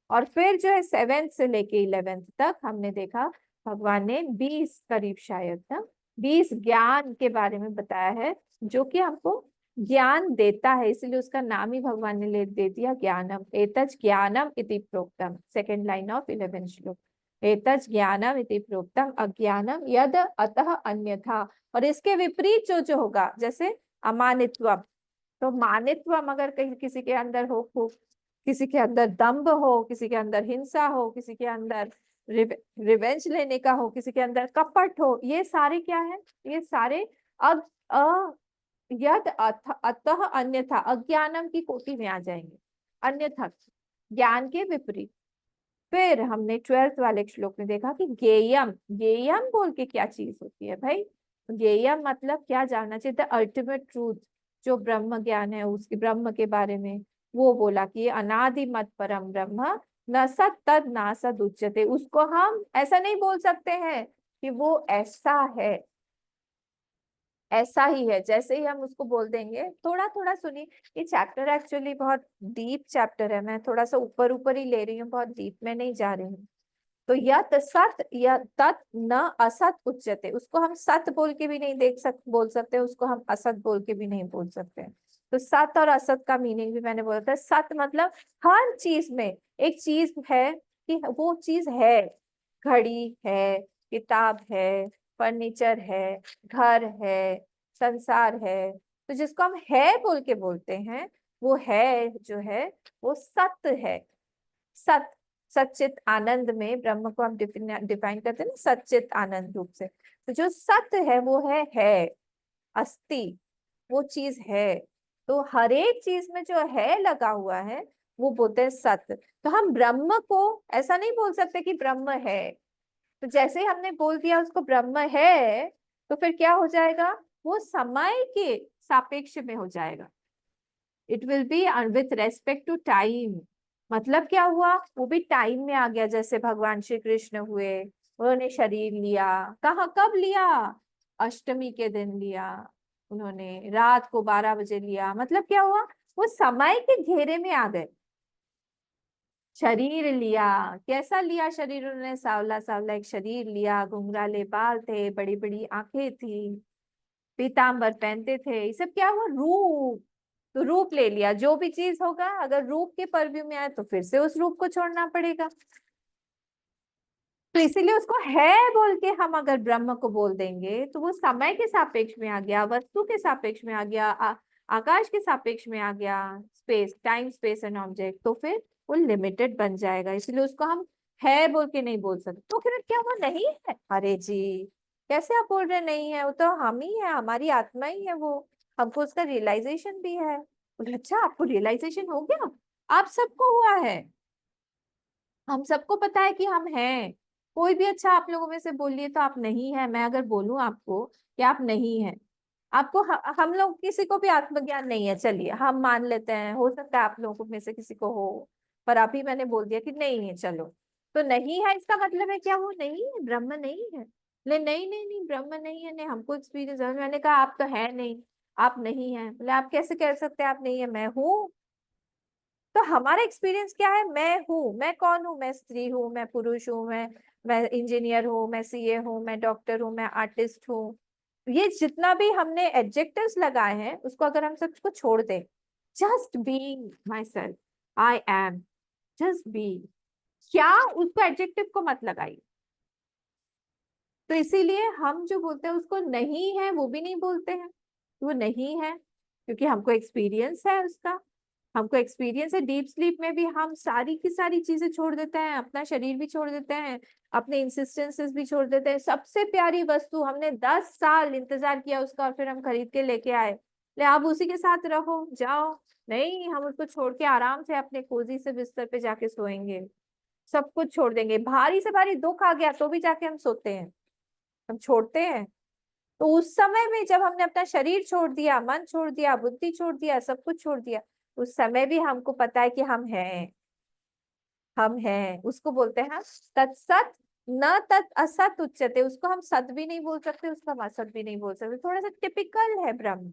और फिर जो है 7th से लेके 11th तक हमने देखा भगवान ने 20 करीब शायद ना 20 ज्ञान के बारे में बताया है, जो कि हमको ज्ञान देता है, इसलिए उसका नाम ही भगवान ने दे दिया ज्ञानम। एतत् ज्ञानम इति प्रोक्तम, 2nd लाइन ऑफ 11th श्लोक। एतत् ज्ञानम इति प्रोक्तम अज्ञानम यद अतः अन्यथा, और इसके विपरीत जो होगा, जैसे अमानित्वम, तो मानित्वम अगर कहीं किसी के अंदर हो, किसी के अंदर दंभ हो, किसी के अंदर हिंसा हो, किसी के अंदर रिवेंज लेने का हो, किसी के अंदर कपट हो, ये सारे क्या है, ये सारे यद अतः अन्यथा, अज्ञानम की कोटि में आ जाएंगे, अन्यथा ज्ञान के विपरीत। फिर हमने 12th वाले श्लोक में देखा कि ज्ञेयम, ज्ञेयम बोल के क्या चीज होती है भाई, ज्ञेयम मतलब क्या जानना चाहिए, द अल्टीमेट ट्रूथ, जो ब्रह्म ज्ञान है उसके ब्रह्म के बारे में वो बोला कि अनादि मत परम ब्रह्म न सत तद ना सद उच्यते। उसको हम ऐसा नहीं बोल सकते हैं कि वो ऐसा है, ऐसा ही है, जैसे ही हम उसको बोल देंगे। थोड़ा थोड़ा सुनिए, ये चैप्टर एक्चुअली बहुत डीप चैप्टर है, मैं थोड़ा सा ऊपर ऊपर ही ले रही हूँ, बहुत डीप में नहीं जा रही हूँ। तो यत सत या तत् न असत उच्यते, उसको हम सत बोल के भी नहीं बोल सकते, उसको हम असत बोल के भी नहीं बोल सकते। तो सत और असत का मीनिंग भी मैंने बोला था। सत मतलब हर चीज में एक चीज है कि वो चीज है, घड़ी है, किताब है, फर्नीचर है, घर है, संसार है, तो जिसको हम है बोल के बोलते हैं, वो है जो है वो सत्य है। सत, सच्चित आनंद में ब्रह्म को हम डिफाइन करते हैं ना, सच्चित आनंद रूप से। तो जो सत्य है वो है अस्ति, वो चीज है। तो हर एक चीज में जो है लगा हुआ है वो बोलते हैं सत्य। तो हम ब्रह्म को ऐसा नहीं बोल सकते कि ब्रह्म है, तो जैसे ही हमने बोल दिया उसको ब्रह्म है, तो फिर क्या हो जाएगा, वो समय के सापेक्ष में हो जाएगा। It will be with respect to time. मतलब क्या हुआ, वो भी टाइम में आ गया। जैसे भगवान श्री कृष्ण हुए, उन्होंने शरीर लिया, कहाँ कब लिया, अष्टमी के दिन लिया उन्होंने, रात को 12 बजे लिया। मतलब क्या हुआ, वो समय के घेरे में आ गए। शरीर लिया, कैसा लिया शरीर उन्होंने, सावला सावला एक शरीर लिया, घुंघराले बाल थे, बड़ी बड़ी आंखें थी, पीतांबर पहनते थे, ये सब क्या हुआ, रूप। तो रूप ले लिया, जो भी चीज होगा अगर रूप के परव्यू में आए तो फिर से उस रूप को छोड़ना पड़ेगा। तो इसीलिए उसको है बोल के हम अगर ब्रह्म को बोल देंगे तो वो समय के सापेक्ष में आ गया, वस्तु के सापेक्ष में आ गया, आकाश के सापेक्ष में आ गया, space, time space and object, तो फिर वो लिमिटेड बन जाएगा। इसलिए उसको हम है बोल के नहीं बोल सकते। तो फिर क्या वो नहीं है, अरे जी कैसे आप बोल रहे नहीं है, वो तो हम ही है, हमारी आत्मा ही है वो, हमको उसका रियलाइजेशन भी है। बोले अच्छा आपको रियलाइजेशन हो गया, आप सबको हुआ है, हम सबको पता है कि हम हैं। कोई भी अच्छा आप लोगों में से बोलिए तो आप नहीं है, मैं अगर बोलूं आपको कि आप नहीं है, आपको हम लोग किसी को भी आत्मज्ञान नहीं है, चलिए हम मान लेते हैं, हो सकता है आप लोगों में से किसी को हो, पर अभी मैंने बोल दिया कि नहीं है, चलो तो नहीं है, इसका मतलब है क्या वो नहीं है, ब्रह्म नहीं है। बोले नहीं नहीं नहीं, ब्रह्म नहीं है, नहीं हमको एक्सपीरियंस है। मैंने कहा आप तो है नहीं, आप नहीं है। बोले आप कैसे कह सकते हैं आप नहीं है, मैं हूँ। तो हमारा एक्सपीरियंस क्या है, मैं हूँ। मैं कौन हूँ, मैं स्त्री हूँ, मैं पुरुष हूँ, मैं इंजीनियर हूँ, मैं सीए हूँ, मैं डॉक्टर हूँ, मैं आर्टिस्ट हूँ। ये जितना भी हमने एडजेक्टिव्स लगाए हैं उसको अगर हम सबको छोड़ दें, just being my self, I am, just be, क्या उसको एडजेक्टिव को मत लगाइए। तो इसीलिए हम जो बोलते हैं उसको नहीं है वो भी नहीं बोलते हैं, वो नहीं है, क्योंकि हमको एक्सपीरियंस है उसका। हमको एक्सपीरियंस है, डीप स्लीप में भी हम सारी की सारी चीजें छोड़ देते हैं, अपना शरीर भी छोड़ देते हैं, अपने इंसिस्टेंसेस भी छोड़ देते हैं। सबसे प्यारी वस्तु हमने 10 साल इंतजार किया उसका, और फिर हम खरीद के लेके आए, ले आप उसी के साथ रहो जाओ। नहीं, हम उसको छोड़ के आराम से अपने कोजी से बिस्तर पे जाके सोएंगे, सब कुछ छोड़ देंगे। भारी से भारी दुख आ गया तो भी जाके हम सोते हैं, हम छोड़ते हैं। तो उस समय में जब हमने अपना शरीर छोड़ दिया, मन छोड़ दिया, बुद्धि छोड़ दिया, सब कुछ छोड़ दिया, उस समय भी हमको पता है कि हम हैं, हम हैं। उसको बोलते हैं तत्सत न तत् असत उच्यते। उसको हम सत भी नहीं बोल सकते, उसको हम असत भी नहीं बोल सकते। थोड़ा सा टिपिकल है ब्रह्म,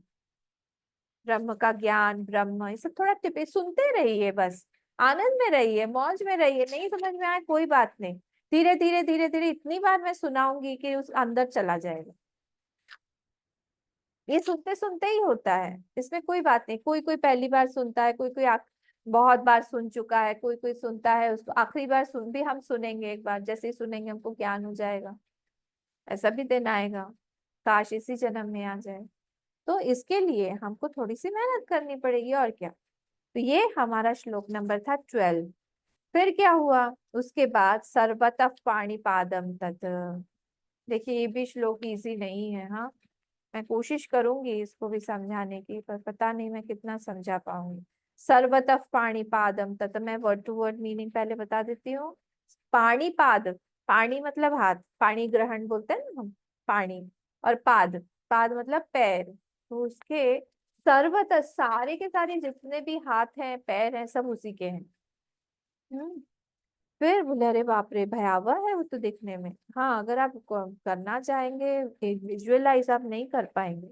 ब्रह्म का ज्ञान, ब्रह्म, ये सब थोड़ा टिपिकल। सुनते रहिए, बस आनंद में रहिए, मौज में रहिए। नहीं समझ में आए कोई बात नहीं, धीरे धीरे धीरे धीरे इतनी बार मैं सुनाऊंगी कि उस अंदर चला जाएगा। ये सुनते सुनते ही होता है, इसमें कोई बात नहीं। कोई कोई पहली बार सुनता है, कोई कोई बहुत बार सुन चुका है, कोई कोई सुनता है उसको आखिरी बार सुन भी हम सुनेंगे, एक बार जैसे ही सुनेंगे हमको ज्ञान हो जाएगा। ऐसा भी दिन आएगा, काश इसी जन्म में आ जाए। तो इसके लिए हमको थोड़ी सी मेहनत करनी पड़ेगी, और क्या। तो ये हमारा श्लोक नंबर था 12। फिर क्या हुआ उसके बाद, सर्वतः पाणिपादम तत्। देखिए ये भी श्लोक इजी नहीं है, हाँ, मैं कोशिश करूंगी इसको भी समझाने की, पर पता नहीं मैं कितना समझा पाऊंगी। सर्वतः पाणिपादम तत्, मैं वर्ड टू वर्ड मीनिंग पहले बता देती हूँ। पाणिपाद, पाणी मतलब हाथ, पाणी ग्रहण बोलते हैं ना हम, पाणी। और पाद, पाद मतलब पैर। तो उसके सर्वतः सारे के सारे जितने भी हाथ हैं पैर हैं सब उसी के हैं। फिर बोले अरे बाप रे, भयावह है वो तो दिखने में। हाँ, अगर आप करना चाहेंगे विजुअलाइज, आप नहीं कर पाएंगे।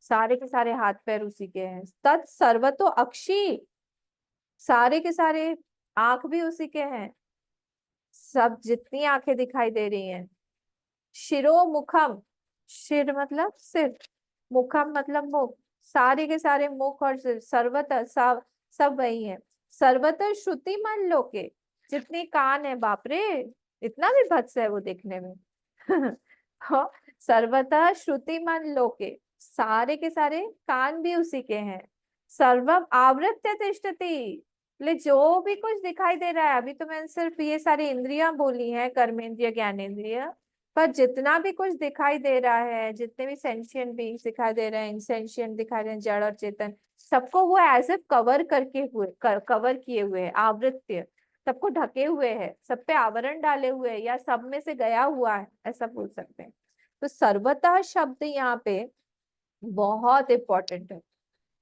सारे के सारे हाथ पैर उसी के हैं। तत् सर्वतो अक्षी, सारे के सारे आंख भी उसी के हैं, सब जितनी आंखें दिखाई दे रही हैं। शिरो मुखम, शिर मतलब सिर, मुखम मतलब मुख, सारे के सारे मुख और सिर, सर्वतः सब वही है। सर्वतः श्रुति मन लोके, जितनी कान है, बाप रे इतना भी भत्स है वो देखने में। हाँ, सर्वतः श्रुति मन लोके, सारे के सारे कान भी उसी के हैं। सर्वम आवृत्य तिष्ठति, ले जो भी कुछ दिखाई दे रहा है, अभी तो मैंने सिर्फ ये सारी इंद्रियां बोली हैं, कर्मेंद्रिय ज्ञानेंद्रिय, पर जितना भी कुछ दिखाई दे रहा है, जितने भी सेंशियंट बीइंग्स दिखाई दे रहे हैं, इनसेंशियंट दिखाई दे रहे हैं, जड़ और चेतन, सबको वो एज इफ कवर करके हुए, कवर किए हुए है, आवृत्य, सबको ढके हुए है, सब पे आवरण डाले हुए है, या सब में से गया हुआ है, ऐसा बोल सकते हैं। तो सर्वतः शब्द यहाँ पे बहुत इंपॉर्टेंट है।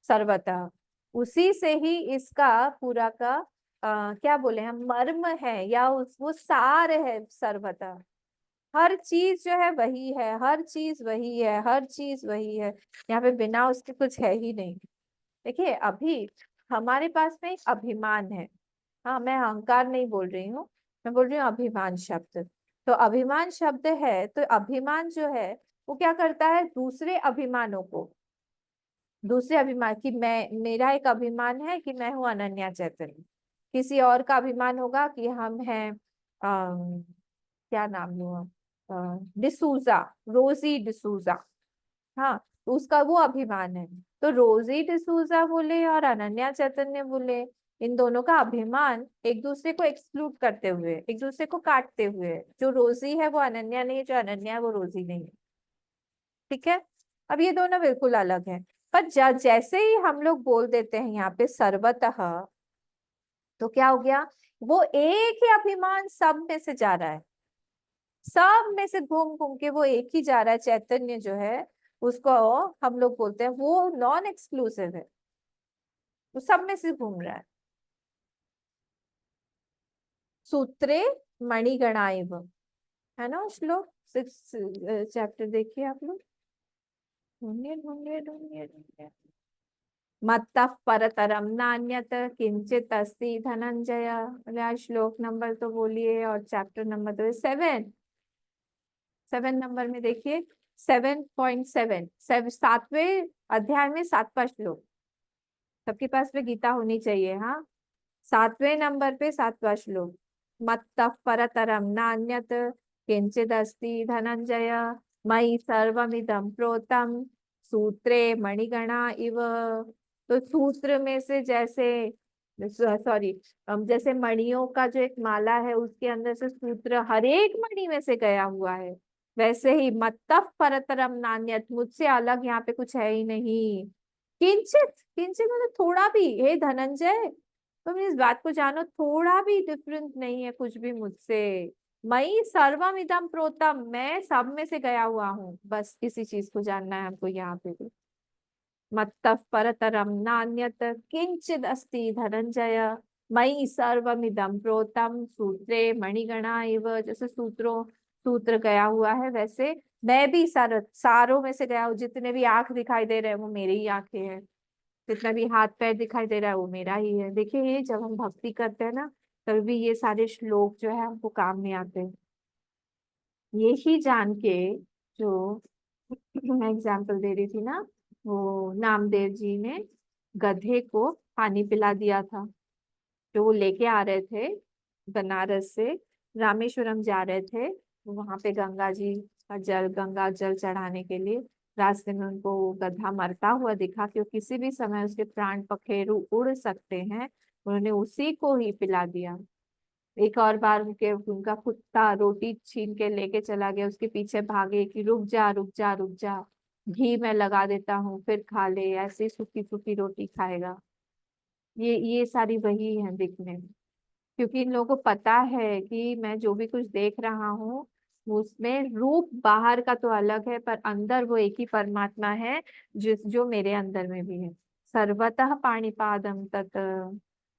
सर्वतः, उसी से ही इसका पूरा का क्या बोले हम, मर्म है, या वो सार है। सर्वतः हर चीज जो है वही है, हर चीज वही है, हर चीज वही है। यहाँ पे बिना उसके कुछ है ही नहीं। देखिए अभी हमारे पास में एक अभिमान है, हाँ मैं अहंकार नहीं बोल रही हूँ, मैं बोल रही हूँ अभिमान शब्द। तो अभिमान शब्द है, तो अभिमान जो है वो क्या करता है, दूसरे अभिमानों को, दूसरे अभिमान की, मैं, मेरा एक अभिमान है कि मैं हूँ अनन्या चैतन्य, किसी और का अभिमान होगा कि हम हैं क्या नाम लूं, डिसूजा, रोजी डिसूजा, हाँ, तो उसका वो अभिमान है। तो रोजी डिसूजा बोले और अनन्या चैतन्य बोले, इन दोनों का अभिमान एक दूसरे को एक्सक्लूड करते हुए, एक दूसरे को काटते हुए, जो रोजी है वो अनन्या नहीं है, जो अनन्या है वो रोजी नहीं है। ठीक है, अब ये दोनों बिल्कुल अलग हैं। पर जैसे ही हम लोग बोल देते हैं यहाँ पे सर्वतः, तो क्या हो गया, वो एक ही अभिमान सब में से जा रहा है, सब में से घूम घूम के वो एक ही जा रहा है। चैतन्य जो है उसको हम लोग बोलते हैं वो नॉन एक्सक्लूसिव है, वो सब में से घूम रहा है। सूत्रे मणिगणा इव, है ना श्लोक, 6 चैप्टर देखिए आप लोग, ढूंढिए ढूंढिए ढूंढिए ढूंढिए। मत्तः परतरम नान्यत किंचित अस्ति धनंजय। बोले श्लोक नंबर तो बोलिए और चैप्टर नंबर तो 7 नंबर में देखिए 7.7 7वें अध्याय में 7वां श्लोक। सबके पास में गीता होनी चाहिए। हाँ, 7वें नंबर पे 7वां श्लोक। मत्तः परतरम नान्यत किंचिदस्ति धनंजय मयि सर्वमिदं प्रोतं सूत्रे मणिगणा इव। तो सूत्र में से जैसे, सॉरी, जैसे मणियों का जो एक माला है उसके अंदर से सूत्र हर एक मणि में से गया हुआ है, वैसे ही मत्तः परतरम नान्यत, मुझसे अलग यहाँ पे कुछ है ही नहीं। किंचित, किंचित मतलब थोड़ा भी। हे धनंजय, तुम इस बात को जानो, थोड़ा भी डिफरेंट नहीं है कुछ भी मुझसे। मई सर्वम इदम प्रोतम, मैं सब में से गया हुआ हूँ। बस इसी चीज को जानना है हमको यहाँ पे भी। मत्तः परतरम नान्यत किंचिद अस्ति धनंजय मयि सर्वमिदं प्रोतम सूत्रे मणिगणा इव। जैसे सूत्र गया हुआ है, वैसे मैं भी सारों में से गया हूँ। जितने भी आंख दिखाई दे रहे हैं वो मेरी ही आंखें हैं, जितना भी हाथ पैर दिखाई दे रहा है वो मेरा ही है। देखिए, ये जब हम भक्ति करते हैं ना, तभी भी ये सारे श्लोक जो है हमको काम में आते हैं। ये ही जान के, जो मैं एग्जाम्पल दे रही थी ना, वो नामदेव जी ने गधे को पानी पिला दिया था। जो वो लेके आ रहे थे बनारस से, रामेश्वरम जा रहे थे, वहां पे गंगा जल चढ़ाने के लिए रास्ते में उनको वो गधा मरता हुआ दिखा, क्योंकि किसी भी समय उसके प्राण पखेरु उड़ सकते हैं। उन्होंने उसी को ही पिला दिया। एक और बार उनका कुत्ता रोटी छीन के लेके चला गया, उसके पीछे भागे कि रुक जा रुक जा रुक जा, घी मैं लगा देता हूँ फिर खा ले, ऐसे सूखी सूखी रोटी खाएगा। ये सारी वही है दिखने में, क्योंकि इन लोगों को पता है कि मैं जो भी कुछ देख रहा हूँ उसमें रूप बाहर का तो अलग है, पर अंदर वो एक ही परमात्मा है जो मेरे अंदर में भी है। सर्वतः पाणिपादम तत्,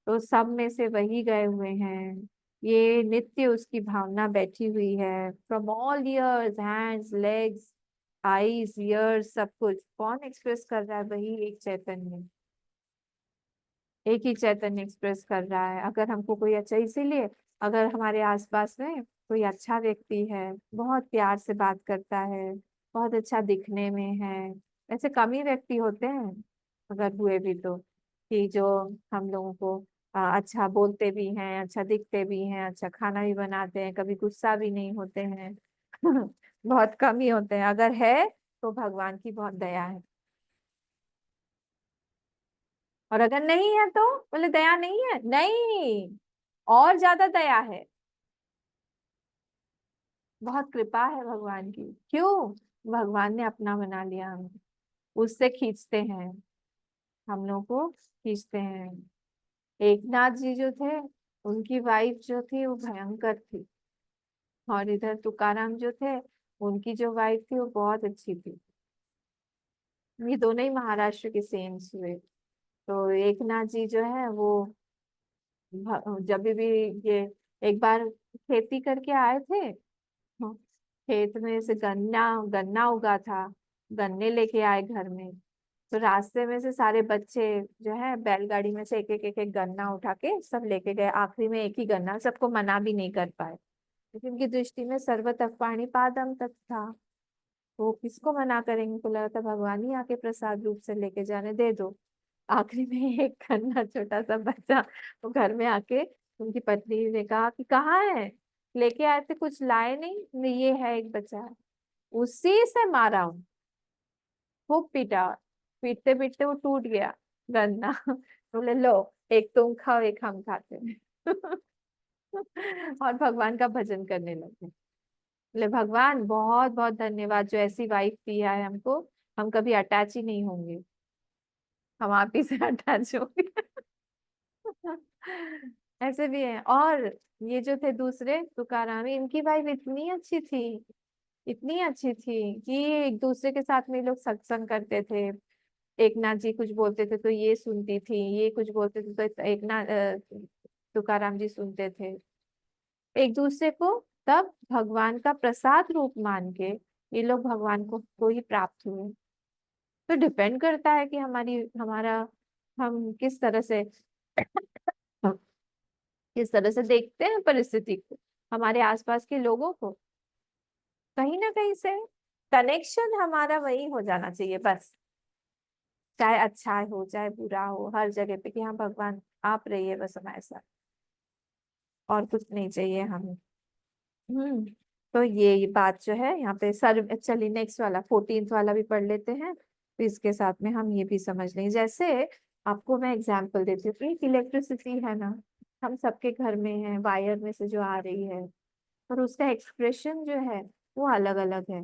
तो सब में से वही गए हुए हैं। ये नित्य उसकी भावना बैठी हुई है। From all years, hands, legs, eyes, years, सब कुछ कौन एक्सप्रेस कर रहा है? वही एक चैतन्य, एक ही चैतन्य एक्सप्रेस कर रहा है। अगर हमको कोई अच्छा, इसीलिए अगर हमारे आसपास में कोई अच्छा व्यक्ति है, बहुत प्यार से बात करता है, बहुत अच्छा दिखने में है, ऐसे कम ही व्यक्ति होते हैं, अगर हुए भी तो, कि जो हम लोगों को अच्छा बोलते भी हैं, अच्छा दिखते भी हैं, अच्छा खाना भी बनाते हैं, कभी गुस्सा भी नहीं होते हैं। बहुत कम ही होते हैं। अगर है तो भगवान की बहुत दया है, और अगर नहीं है तो बोले दया नहीं है। नहीं, और ज्यादा दया है, बहुत कृपा है भगवान की। क्यों? भगवान ने अपना बना लिया हमें, उससे खींचते हैं, हम लोग को खींचते हैं। एकनाथ जी जो थे, उनकी वाइफ जो थी वो भयंकर थी, और इधर तुकाराम जो थे, उनकी जो वाइफ थी वो बहुत अच्छी थी। ये दोनों ही महाराष्ट्र के सेम्स हुए। तो एकनाथ जी जो है वो जब भी ये एक बार खेती करके आए थे, हाँ, खेत में से गन्ना गन्ना उगा था, गन्ने लेके आए घर में। तो रास्ते में से सारे बच्चे जो है बैलगाड़ी में से एक गन्ना उठा के सब लेके गए। आखिरी में एक ही गन्ना, सबको मना भी नहीं कर पाए, क्योंकि उनकी दृष्टि में सर्वतः पाणिपादम तत् था। वो किसको मना करेंगे? तो लगा था भगवान ही आके प्रसाद रूप से लेके जाने, दे दो। आखिरी में एक गन्ना छोटा सा बच्चा, वो घर में आके उनकी पत्नी ने कहा कि कहाँ है, लेके आए थे कुछ लाए नहीं? नहीं, ये है एक बच्चा है। उसी से मारा हूँ, खूब पीटा, पीटते पीटते वो टूट गया गन्ना। बोले लो, एक तुम खाओ एक हम खाते हैं। और भगवान का भजन करने लगे। बोले भगवान बहुत बहुत धन्यवाद जो ऐसी वाइफ दिया है हमको, हम कभी अटैच ही नहीं होंगे, हम आप ही से अटैच होंगे। ऐसे भी है। और ये जो थे दूसरे तुकाराम, इनकी वाइफ इतनी अच्छी थी, इतनी अच्छी थी कि एक दूसरे के साथ में ये लोग सत्संग करते थे। एकनाथ जी कुछ बोलते थे तो ये सुनती थी, ये कुछ बोलते थे तो तुकाराम जी सुनते थे। एक दूसरे को तब भगवान का प्रसाद रूप मान के ये लोग भगवान को ही प्राप्त हुए। तो डिपेंड करता है कि हमारा हम किस तरह से देखते हैं परिस्थिति को, हमारे आसपास के लोगों को। कहीं ना कहीं से कनेक्शन हमारा वही हो जाना चाहिए बस, चाहे अच्छा हो चाहे बुरा हो, हर जगह पे कि हाँ भगवान आप रहिए बस हमारे साथ, और कुछ नहीं चाहिए हमें। तो ये बात जो है यहाँ पे सर, चलिए नेक्स्ट वाला 14th वाला भी पढ़ लेते हैं, तो इसके साथ में हम ये भी समझ लेंगे। जैसे आपको मैं एग्जांपल देती हूँ, एक इलेक्ट्रिसिटी है ना, हम सबके घर में है, वायर में से जो आ रही है, और उसका एक्सप्रेशन जो है वो अलग अलग है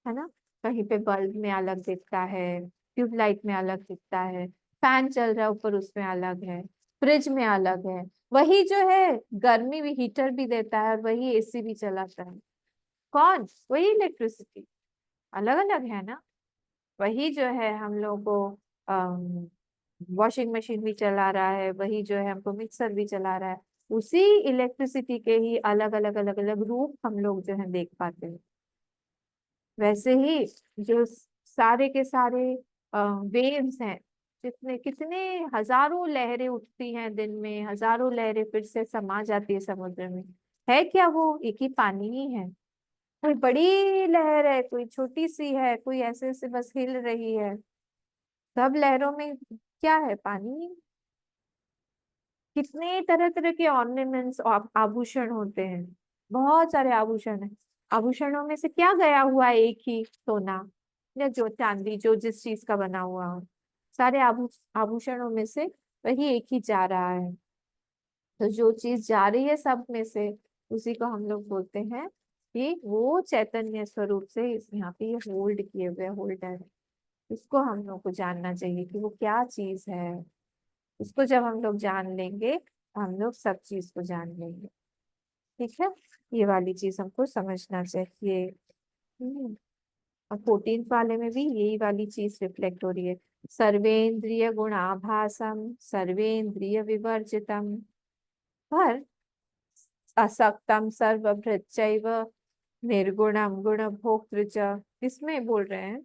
ना। कहीं पे बल्ब में अलग दिखता है, ट्यूबलाइट में अलग दिखता है, फैन चल रहा है ऊपर उसमें अलग है, फ्रिज में अलग है। वही जो है गर्मी भी हीटर भी देता है और वही एसी भी चलाता है। कौन? वही इलेक्ट्रिसिटी, अलग अलग है ना। वही जो है हम लोग को वॉशिंग मशीन भी चला रहा है, वही जो है हमको मिक्सर भी चला रहा है। उसी इलेक्ट्रिसिटी के ही अलग अलग अलग अलग रूप हम लोग जो है देख पाते हैं। वैसे ही जो सारे के सारे वेव्स हैं, जितने कितने हजारों लहरें उठती हैं दिन में, हजारों लहरें फिर से समा जाती है समुद्र में, है क्या वो एक ही पानी ही है? कोई बड़ी लहर है, कोई छोटी सी है, कोई ऐसे ऐसे बस हिल रही है। सब लहरों में क्या है? पानी। कितने तरह तरह के ऑर्नामेंट्स आभूषण होते हैं, बहुत सारे आभूषण हैं। आभूषणों में से क्या गया हुआ है? एक ही सोना या जो चांदी, जो जिस चीज का बना हुआ हो, सारे आभूषणों में से वही एक ही जा रहा है। तो जो चीज जा रही है सब में से, उसी को हम लोग बोलते हैं कि वो चैतन्य स्वरूप से यहाँ पे ये होल्ड किए हुए होल्डर है। उसको हम लोग को जानना चाहिए कि वो क्या चीज है। उसको जब हम लोग जान लेंगे, हम लोग सब चीज को जान लेंगे। ठीक है, ये वाली चीज हमको समझना चाहिए। और 14th वाले में भी यही वाली चीज रिफ्लेक्ट हो रही है। सर्वेंद्रिय गुणाभासम सर्वेंद्रिय विवर्जितम, पर असक्तम सर्वभृच्चैव निर्गुणम गुण भोक्तृ च। इसमें बोल रहे हैं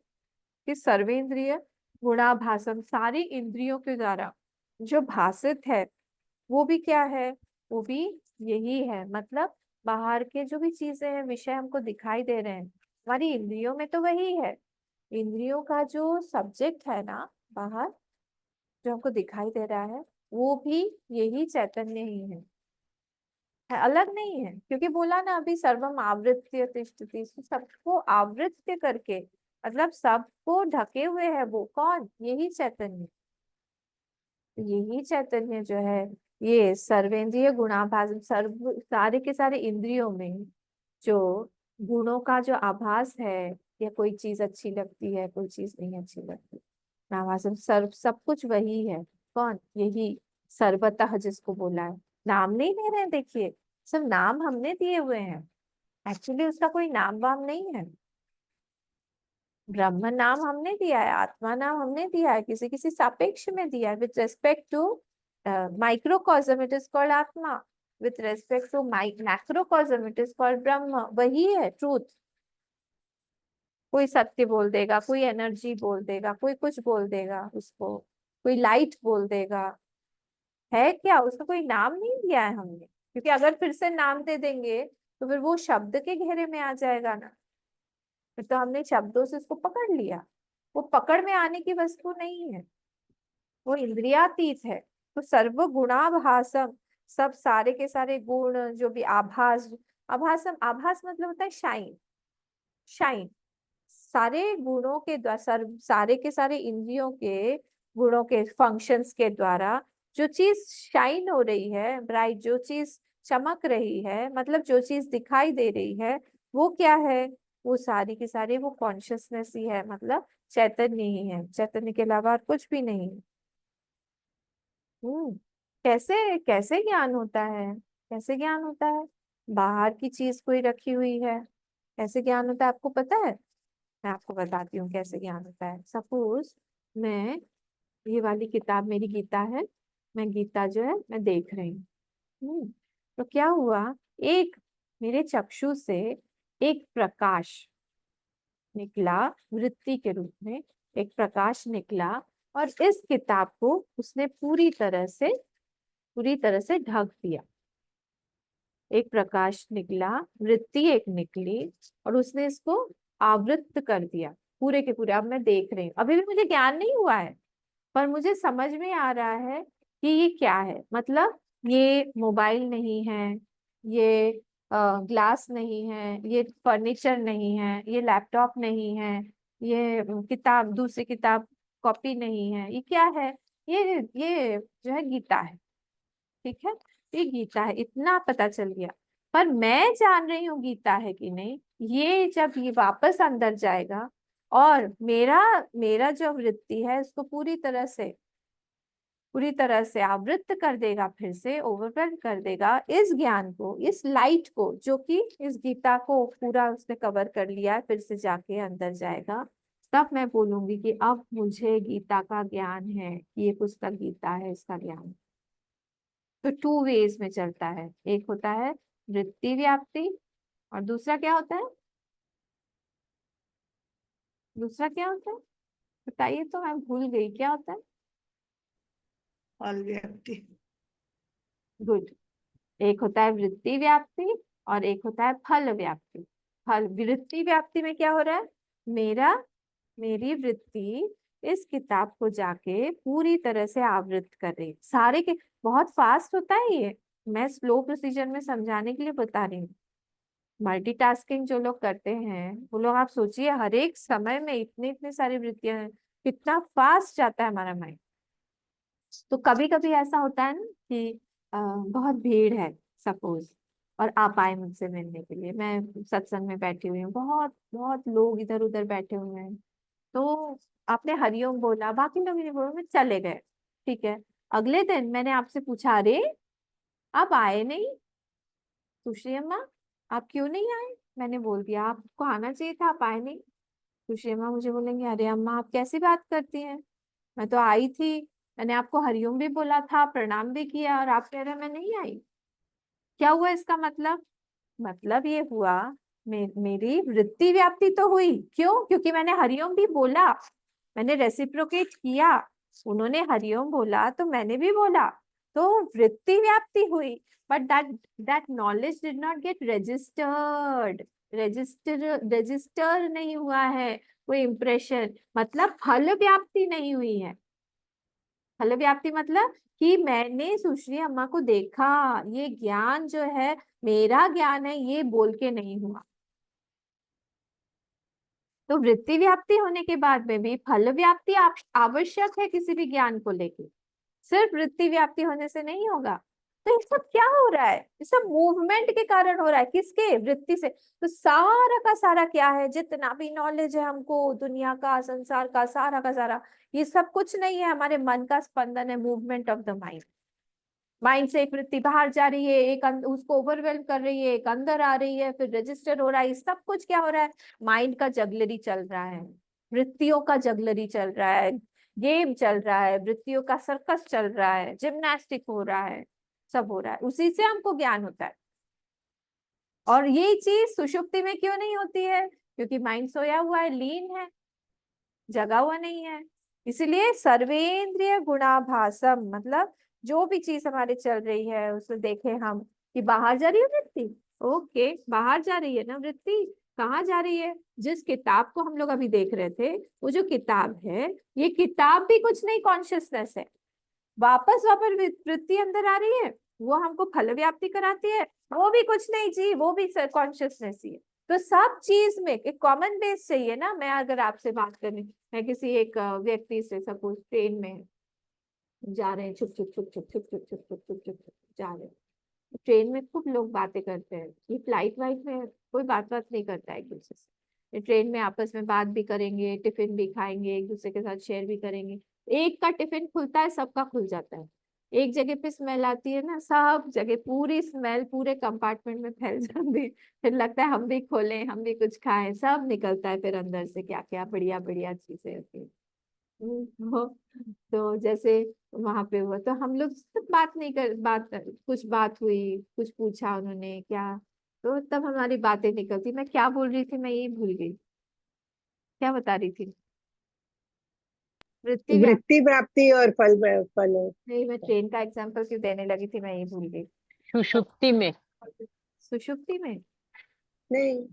कि सर्वेंद्रिय गुणाभासम, सारी इंद्रियों के द्वारा जो भासित है वो भी क्या है? वो भी यही है। मतलब बाहर के जो भी चीजें हैं, विषय हमको दिखाई दे रहे हैं, हमारी इंद्रियों में तो वही है। इंद्रियों का जो सब्जेक्ट है ना बाहर, जो हमको दिखाई दे रहा है, वो भी यही चैतन्य ही है, अलग नहीं है। क्योंकि बोला ना अभी, सर्वम आवृत्य तिष्ठति, सबको आवृत्य करके, मतलब सबको ढके हुए है वो कौन? यही चैतन्य। यही चैतन्य जो है ये सर्वेंद्रिय गुणाभास, सर्व सारे के सारे इंद्रियों में जो गुणों का जो आभास है, या कोई चीज अच्छी लगती है कोई चीज नहीं अच्छी लगती, नाभासम सर्व, सब कुछ वही है। कौन? यही सर्वतः जिसको बोला है। नाम नहीं दे रहे हैं, देखिए सब नाम हमने दिए हुए हैं, एक्चुअली उसका कोई नाम वाम नहीं है। ब्रह्म नाम हमने दिया है, आत्मा नाम हमने दिया है, किसी किसी सापेक्ष में दिया है। With respect to microcosm it is called atma, with respect to macrocosm it is called Brahm. वही है ट्रूथ। कोई सत्य बोल देगा, कोई एनर्जी बोल देगा, कोई कुछ बोल देगा, उसको कोई लाइट बोल देगा, है क्या? उसका कोई नाम नहीं दिया है हमने, क्योंकि अगर फिर से नाम दे देंगे तो फिर वो शब्द के घेरे में आ जाएगा ना। फिर तो हमने शब्दों से उसको पकड़ लिया, वो पकड़ में आने की वस्तु नहीं है, वो इंद्रियातीत है। तो सर्व गुणाभासम, सब सारे के सारे गुण जो भी आभास, आभासम, आभास मतलब होता है शाइन, शाइन। सारे गुणों के द्वारा, सर्व सारे के सारे इंद्रियों के गुणों के फंक्शंस के द्वारा जो चीज शाइन हो रही है, ब्राइट, जो चीज चमक रही है, मतलब जो चीज दिखाई दे रही है, वो क्या है? वो सारी की सारी वो कॉन्शियसनेस ही है, मतलब चैतन्य ही है। चैतन्य के अलावा और कुछ भी नहीं है। कैसे कैसे ज्ञान होता है? कैसे ज्ञान होता है? बाहर की चीज कोई रखी हुई है, कैसे ज्ञान होता है आपको पता है? मैं आपको बताती हूँ कैसे ज्ञान होता है। सपोज मैं, ये वाली किताब मेरी गीता है, मैं गीता जो है मैं देख रही हूँ। तो क्या हुआ, एक मेरे चक्षु से एक प्रकाश निकला, वृत्ति के रूप में एक प्रकाश निकला, और इस किताब को उसने पूरी तरह से ढक दिया। एक प्रकाश निकला, वृत्ति एक निकली, और उसने इसको आवृत कर दिया पूरे के पूरे। अब मैं देख रही हूँ, अभी भी मुझे ज्ञान नहीं हुआ है, पर मुझे समझ में आ रहा है कि ये क्या है। मतलब ये मोबाइल नहीं है, ये ग्लास नहीं है, ये फर्नीचर नहीं है, ये लैपटॉप नहीं है, ये किताब, दूसरी किताब कॉपी नहीं है, ये क्या है? ये जो है गीता है। ठीक है, ये गीता है, इतना पता चल गया। पर मैं जान रही हूँ गीता है कि नहीं, ये जब ये वापस अंदर जाएगा और मेरा मेरा जो वृत्ति है इसको पूरी तरह से आवृत कर देगा, फिर से ओवरवेल्म कर देगा इस ज्ञान को, इस लाइट को, जो कि इस गीता को पूरा उसने कवर कर लिया है, फिर से जाके अंदर जाएगा। तब मैं बोलूंगी कि अब मुझे गीता का ज्ञान है, ये पुस्तक गीता है, इसका ज्ञान। तो 2 वेज में चलता है, एक होता है वृत्ति व्याप्ति, और दूसरा क्या होता है? बताइए तो, मैं भूल गई, क्या होता है? फल व्याप्ति। गुड। एक होता है वृत्ति व्याप्ति और एक होता है फल व्याप्ति। वृत्ति व्याप्ति में क्या हो रहा है? मेरी वृत्ति इस किताब को जाके पूरी तरह से आवृत कर रही, सारे के। बहुत फास्ट होता है ये, मैं स्लो प्रोसीजर में समझाने के लिए बता रही हूँ। मल्टीटास्किंग जो लोग करते हैं वो लोग, आप सोचिए हर एक समय में इतने सारी वृत्तियां हैं, कितना फास्ट जाता है हमारा माइंड। तो कभी कभी ऐसा होता है ना कि बहुत भीड़ है सपोज, और आप आए मुझसे मिलने के लिए, मैं सत्संग में बैठी हुई हूँ, बहुत बहुत लोग इधर उधर बैठे हुए हैं, तो आपने हरिओम बोला, बाकी लोग नहीं बोला, मैं चले गए। ठीक है, अगले दिन मैंने आपसे पूछा, अरे आप आए नहीं, सुश्री अम्मा आप क्यों नहीं आए? मैंने बोल दिया आपको आना चाहिए था, आप आए नहीं। सुश्री अम्मा मुझे बोलेंगे, अरे अम्मा आप कैसी बात करती हैं, मैं तो आई थी, मैंने आपको हरिओम भी बोला था, प्रणाम भी किया, और आप कह रहे मैं नहीं आई। क्या हुआ इसका मतलब ये हुआ, मेरी वृत्ति व्याप्ति तो हुई। क्यों? क्योंकि मैंने हरिओम भी बोला, मैंने रेसिप्रोकेट किया, उन्होंने हरिओम बोला तो मैंने भी बोला, तो वृत्ति व्याप्ति हुई। But that knowledge did not gate register नहीं हुआ है वो इम्प्रेशन, मतलब फल व्याप्ति नहीं हुई है। फल व्याप्ति मतलब कि मैंने सुश्री अम्मा को देखा, ये ज्ञान जो है मेरा ज्ञान है, ये बोल के नहीं हुआ। तो वृत्ति व्याप्ति होने के बाद में भी फल व्याप्ति आवश्यक है किसी भी ज्ञान को लेके, सिर्फ वृत्ति व्याप्ति होने से नहीं होगा। तो ये सब क्या हो रहा है? ये सब मूवमेंट के कारण हो रहा है, किसके? वृत्ति से। तो सारा का सारा क्या है, जितना भी नॉलेज है हमको दुनिया का, संसार का सारा, ये सब कुछ नहीं है, हमारे मन का स्पंदन है, movement of the mind. Mind से एक वृत्ति बाहर जा रही है, एक उसको ओवरवेल्म कर रही है, एक अंदर आ रही है, फिर रजिस्टर हो रहा है। सब कुछ क्या हो रहा है? माइंड का जगलरी चल रहा है, वृत्तियों का जगलरी चल रहा है, गेम चल रहा है, वृत्तियों का सर्कस चल रहा है, जिम्नास्टिक हो रहा है, सब हो रहा है, उसी से हमको ज्ञान होता है। और ये चीज सुषुप्ति में क्यों नहीं होती है? क्योंकि माइंड सोया हुआ है, लीन है, जगा हुआ नहीं है। इसलिए सर्वेंद्रिय गुणाभासम, मतलब जो भी चीज हमारे चल रही है उसे देखे हम कि बाहर जा रही है वृत्ति, ओके बाहर जा रही है ना वृत्ति, कहाँ जा रही है? जिस किताब को हम लोग अभी देख रहे थे, वो जो किताब है, ये किताब भी कुछ नहीं, कॉन्शियसनेस है। वापस वृत्ति अंदर आ रही है, वो हमको फल व्याप्ति कराती है, वो भी कुछ नहीं जी, वो भी कॉन्शियसनेस ही है। तो सब चीज में एक कॉमन बेस चाहिए ना। मैं अगर आपसे बात करनी, मैं किसी एक व्यक्ति से, सपोज ट्रेन में जा रहे हैं, छुप छुप छुप छुप छुप छुप छुप छुप छुप छुप जा रहे हैं, ट्रेन में खूब लोग बातें करते हैं, ये फ्लाइट वाइट में कोई बात नहीं करता है एक दूसरे से। ट्रेन में आपस में बात भी करेंगे, टिफिन भी खाएंगे, एक दूसरे के साथ शेयर भी करेंगे। एक का टिफिन खुलता है, सबका खुल जाता है। एक जगह पे स्मेल आती है ना, सब जगह पूरी स्मेल पूरे कंपार्टमेंट में फैल जाती है, फिर लगता है हम भी खोलें, हम भी कुछ खाएं, सब निकलता है फिर अंदर से क्या क्या बढ़िया बढ़िया चीजें होती है। तो जैसे वहां पे हुआ, तो हम लोग सब बात नहीं कर, कुछ बात हुई, कुछ पूछा उन्होंने, क्या तो तब हमारी बातें निकलती। मैं क्या बोल रही थी, मैं यही भूल गई, क्या बता रही थी। वृत्ति वृत्ति प्राप्ति और फल फल। नहीं, मैं ट्रेन का एग्जांपल क्यों देने लगी थी, मैं यही भूल गई। सुषुप्ति में। सुषुप्ति में? नहीं,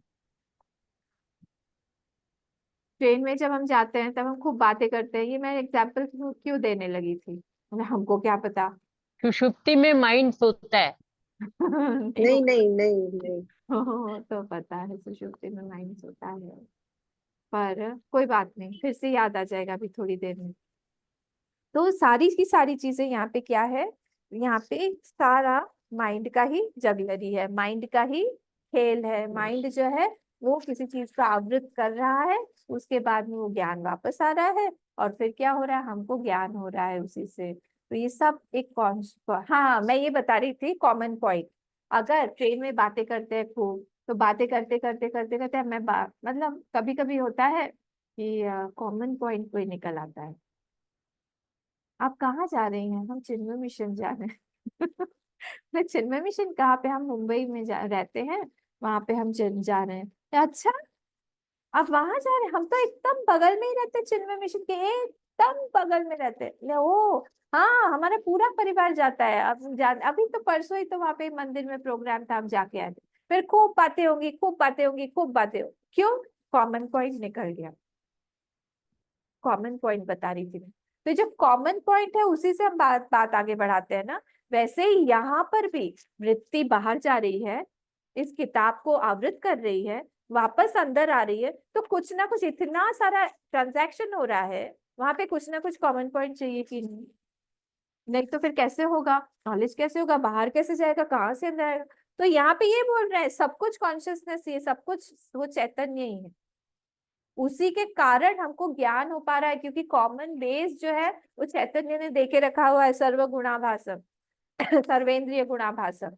ट्रेन में जब हम जाते हैं तब हम खूब बातें करते हैं, ये मैं एग्जांपल क्यों देने लगी थी, मतलब हमको क्या पता। सुषुप्ति में माइंड सोता है। नहीं, नहीं, नहीं, नहीं। तो पता है सुषुप्ति में माइंड सोता है, पर कोई बात नहीं, फिर से याद आ जाएगा अभी थोड़ी देर में। तो सारी की सारी चीजें यहाँ पे क्या है, यहाँ पे सारा माइंड का ही जगलरी है, माइंड का ही खेल है। माइंड जो है वो किसी चीज का आवृत कर रहा है, उसके बाद में वो ज्ञान वापस आ रहा है, और फिर क्या हो रहा है, हमको ज्ञान हो रहा है उसी से। तो ये सब एक हाँ, मैं ये बता रही थी कॉमन पॉइंट। अगर ट्रेन में बातें करते हैं खूब, तो बातें करते करते करते करते मतलब कभी कभी होता है कि कॉमन पॉइंट कोई निकल आता है। आप कहाँ जा रही हैं? हम चिन्मय मिशन जा रहे हैं। मैं चिन्मय मिशन कहाँ पे? हम मुंबई में रहते हैं, वहां पे हम जा रहे हैं। अच्छा, आप वहां जा रहे हैं? हम तो एकदम बगल में ही रहते हैं, चिन्मय मिशन के एकदम बगल में रहते हैं। ओ हाँ, हमारा पूरा परिवार जाता है। अब अभी तो परसों ही तो वहां पे मंदिर में प्रोग्राम था, हम जाके आए थे। फिर खूब बातें होंगी, खूब बातें होंगी, खूब बातें होंगी। क्यों? कॉमन पॉइंट निकल गया। कॉमन पॉइंट बता रही थी मैं। तो जो कॉमन पॉइंट है उसी से हम बात आगे बढ़ाते हैं ना। वैसे ही यहाँ पर भी वृत्ति बाहर जा रही है, इस किताब को आवृत कर रही है, वापस अंदर आ रही है, तो कुछ ना कुछ इतना सारा ट्रांजैक्शन हो रहा है, वहां पे कुछ ना कुछ कॉमन पॉइंट चाहिए कि नहीं? नहीं तो फिर कैसे होगा, नॉलेज कैसे होगा, बाहर कैसे जाएगा, कहाँ से अंदर आएगा? तो यहाँ पे ये बोल रहे हैं सब कुछ कॉन्शियसनेस, ये सब कुछ वो चैतन्य ही है, उसी के कारण हमको ज्ञान हो पा रहा है, क्योंकि कॉमन बेस जो है वो चैतन्य ने देके रखा हुआ है, सर्व गुणाभासम। सर्वेंद्रिय गुणाभासम।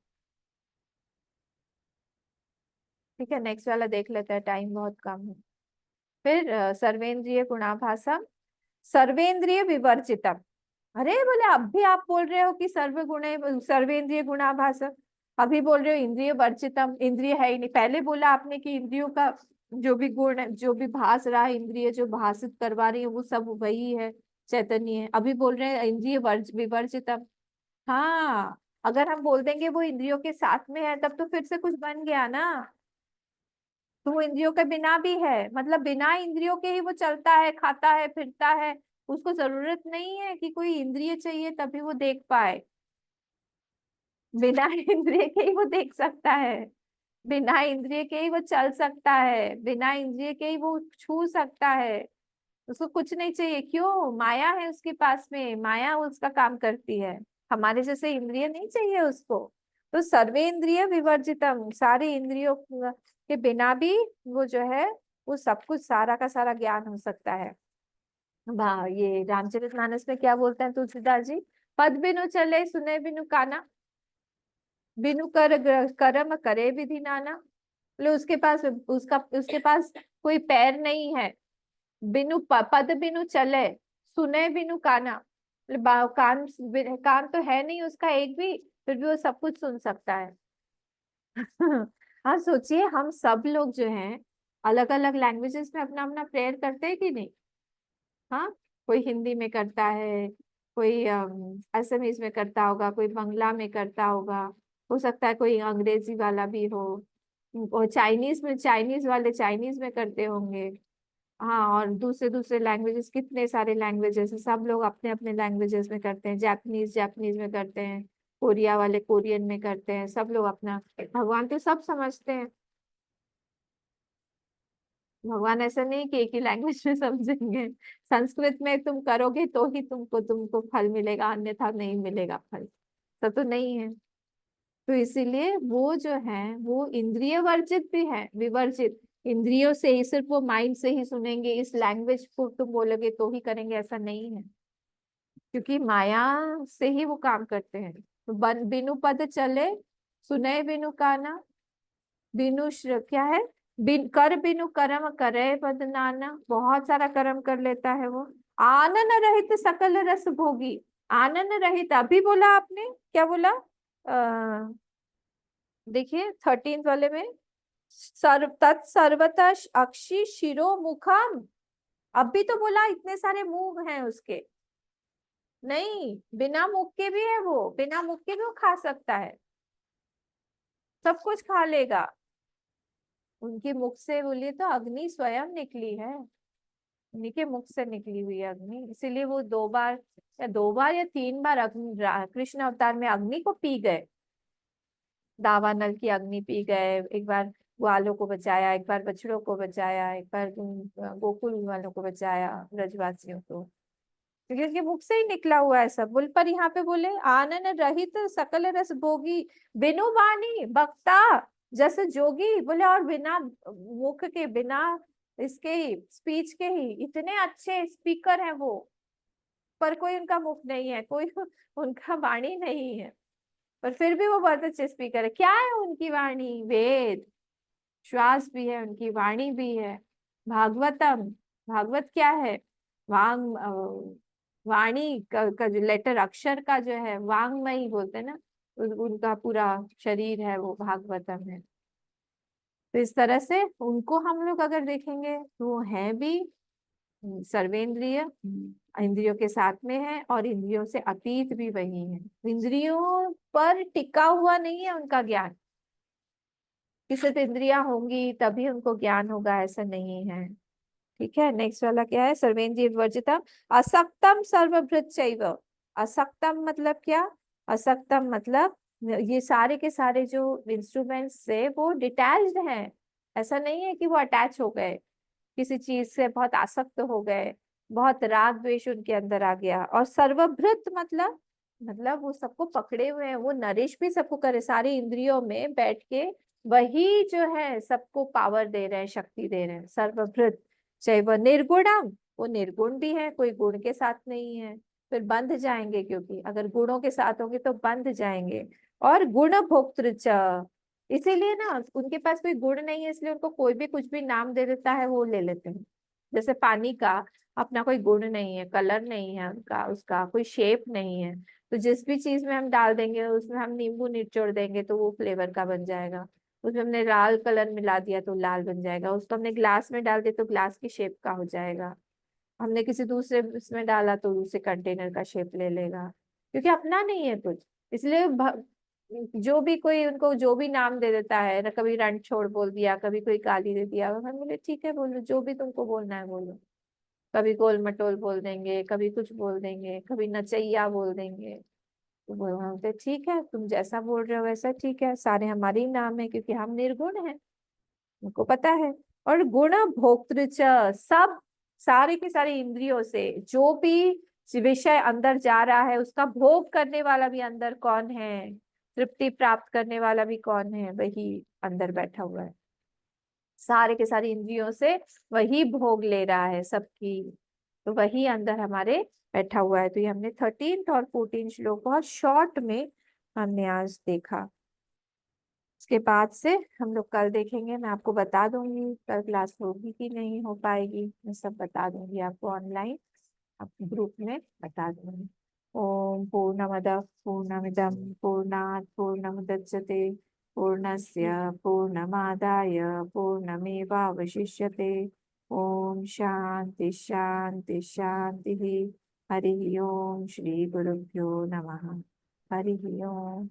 ठीक है, नेक्स्ट वाला देख लेते हैं, टाइम बहुत कम है। फिर सर्वेंद्रिय गुणाभासम, सर्वेंद्रिय विवर्जितम। अरे बोले, अब भी आप बोल रहे हो कि सर्वेंद्रिय गुणाभासम, अभी बोल रहे हो इंद्रिय वर्जितम, इंद्रिय है ही नहीं। पहले बोला आपने कि इंद्रियों का जो भी गुण, जो भी भास रहा है, इंद्रिय जो भाषित करवा रही है, वो सब वही है, चैतन्य है। अभी बोल रहे हैं इंद्रिय विवर्जितम। हाँ, अगर हम बोल देंगे वो इंद्रियों के साथ में है, तब तो फिर से कुछ बन गया ना। तो वो इंद्रियों के बिना भी है, मतलब बिना इंद्रियों के ही वो चलता है, खाता है, फिरता है। उसको जरूरत नहीं है कि कोई इंद्रिय चाहिए तभी वो देख पाए। बिना इंद्रिय के ही वो देख सकता है, बिना इंद्रिय के ही वो चल सकता है, बिना इंद्रिय के ही वो छू सकता है। उसको कुछ नहीं चाहिए। क्यों? माया है उसके पास में, माया उसका काम करती है। हमारे जैसे इंद्रिय नहीं चाहिए उसको। तो सर्वेंद्रिय विवर्जितम, सारी इंद्रियों के बिना भी वो जो है वो सब कुछ, सारा का सारा ज्ञान हो सकता है। वाह, ये रामचरितमानस में क्या बोलते हैं तुलसीदास जी? पद बिनु चले, सुने बिनु काना, बिनु कर्म करे विधि नाना। बोले उसके पास कोई पैर नहीं है, पद बिनु चले, सुने बिनु काना। बोले कान तो है नहीं उसका एक भी, फिर भी वो सब कुछ सुन सकता है। हाँ, सोचिए, हम सब लोग जो हैं अलग अलग लैंग्वेजेस में अपना अपना प्रेयर करते हैं कि नहीं? हाँ, कोई हिंदी में करता है, कोई असमीज में करता होगा, कोई बंगला में करता होगा, हो सकता है कोई अंग्रेजी वाला भी हो, और चाइनीज वाले चाइनीज में करते होंगे। हाँ, और दूसरे दूसरे लैंग्वेजेस, कितने सारे लैंग्वेजेस हैं, सब लोग अपने अपने लैंग्वेजेस में करते हैं। जापानीज में करते हैं, कोरिया वाले कोरियन में करते हैं, सब लोग अपना। भगवान तो सब समझते हैं, भगवान ऐसा नहीं कि एक ही लैंग्वेज में समझेंगे। संस्कृत में तुम करोगे तो ही तुमको फल मिलेगा, अन्यथा नहीं मिलेगा फल, तो नहीं है। तो इसीलिए वो जो है वो इंद्रिय वर्जित भी है, विवर्जित। इंद्रियों से ही, सिर्फ वो माइंड से ही सुनेंगे, इस लैंग्वेज को तुम बोलोगे तो ही करेंगे, ऐसा नहीं है, क्योंकि माया से ही वो काम करते हैं। तो बिनु पद चले, सुने बिनु काना, क्या है, बिनु कर्म करे पद नाना। बहुत सारा कर्म कर लेता है वो। आनन रहित सकल रस भोगी, आनन रहित, अभी बोला आपने, क्या बोला? देखिए 13th वाले में तत्सर्वतः अक्षि शिरो मुखम। अब भी तो बोला इतने सारे मुंह हैं उसके, नहीं बिना मुख के भी है वो, बिना मुख के भी वो खा सकता है, सब कुछ खा लेगा। उनके मुख से बोलिए तो अग्नि स्वयं निकली है, उन्हीं के मुख से निकली हुई है अग्नि, इसीलिए वो 2 बार या 3 बार अग्नि कृष्ण अवतार में अग्नि को पी गए। दावानल की अग्नि पी गए, एक बार ग्वालों को बचाया, एक बार बछड़ों को बचाया, एक बार गोकुल वालों को बचाया, ब्रजवासियों को, क्योंकि उनके मुख से ही निकला हुआ है सब। बोल पर यहाँ पे बोले आनन रहित सकल रस भोगी बिनु वाणी बक्ता जैसे जोगी, बोले और बिना मुख के, बिना इसके ही स्पीच के ही इतने अच्छे स्पीकर हैं वो, पर कोई उनका मुख नहीं है, कोई उनका वाणी नहीं है, पर फिर भी वो बहुत अच्छे स्पीकर है। क्या है उनकी वाणी? वेद, श्वास भी है उनकी, वाणी भी है। भागवतम, भागवत क्या है? वांग वाणी का जो लेटर अक्षर का जो है वांगमयी बोलते हैं ना, उनका पूरा शरीर है वो भागवतम है। तो इस तरह से उनको हम लोग अगर देखेंगे तो वो है भी सर्वेंद्रिय, इंद्रियों के साथ में है, और इंद्रियों से अतीत भी वही है। इंद्रियों पर टिका हुआ नहीं है उनका ज्ञान कि सिर्फ इंद्रियां होंगी तभी उनको ज्ञान होगा, ऐसा नहीं है। ठीक है, नेक्स्ट वाला क्या है? सर्वेंद्रिय वर्जितम असक्तम सर्वभृत चैव। असक्तम मतलब क्या? असक्तम मतलब ये सारे के सारे जो इंस्ट्रूमेंट्स से वो डिटैच्ड हैं, ऐसा नहीं है कि वो अटैच हो गए किसी चीज से, बहुत आसक्त हो गए, बहुत राग द्वेष उनके अंदर आ गया। और सर्वभृत मतलब वो सबको पकड़े हुए हैं, वो नरिश भी सबको करे, सारी इंद्रियों में बैठ के वही जो है सबको पावर दे रहे हैं, शक्ति दे रहे हैं। सर्वभृत चाहे वह निर्गुणम, वो निर्गुण भी है, कोई गुण के साथ नहीं है, फिर बंध जाएंगे, क्योंकि अगर गुणों के साथ होंगे तो बंध जाएंगे। और गुण भोक्तृ च, इसीलिए ना उनके पास कोई गुण नहीं है, इसलिए उनको कोई भी कुछ भी नाम दे देता है, वो ले लेते हैं। जैसे पानी का अपना कोई गुण नहीं है, कलर नहीं है उनका, उसका कोई शेप नहीं है, तो जिस भी चीज में हम डाल देंगे, उसमें हम नींबू निचोड़ देंगे तो वो फ्लेवर का बन जाएगा, उसमें हमने लाल कलर मिला दिया तो लाल बन जाएगा, उसको हमने ग्लास में डाल दिया तो ग्लास की शेप का हो जाएगा, हमने किसी दूसरे इसमें डाला तो दूसरे कंटेनर का शेप ले लेगा, क्योंकि अपना नहीं है कुछ। इसलिए जो भी कोई उनको जो भी नाम दे देता है ना, कभी रणछोड़ बोल दिया, कभी कोई गाली दे दिया, हम बोले ठीक है बोलो, जो भी तुमको बोलना है बोलो। कभी गोल मटोल बोल देंगे, कभी कुछ बोल देंगे, कभी नचैया बोल देंगे, तो बोलते ठीक है, तुम जैसा बोल रहे हो वैसा ठीक है, सारे हमारे ही नाम है, क्योंकि हम निर्गुण हैं, उनको पता है। और गुण भोक्तृ च, सब सारे के सारे इंद्रियों से जो भी विषय अंदर जा रहा है उसका भोग करने वाला भी अंदर कौन है, तृप्ति प्राप्त करने वाला भी कौन है? वही अंदर बैठा हुआ है, सारे के सारे इंद्रियों से वही भोग ले रहा है सबकी, तो वही अंदर हमारे बैठा हुआ है। तो ये हमने 13th और 14th श्लोक बहुत शॉर्ट में हमने आज देखा। इसके बाद से हम लोग कल देखेंगे, मैं आपको बता दूंगी कल क्लास होगी कि नहीं हो पाएगी, मैं सब बता दूंगी आपको ऑनलाइन, आप ग्रुप में बता दूंगी। ओम पूर्णमदः पूर्णमिदं पूर्णात् पूर्णमुदच्यते पूर्णस्य पूर्णमादाय पूर्णमेवावशिष्यते। ओम शांति शांति शांति। हरि ओम। श्री गुरुभ्यो नमः। हरि ओम।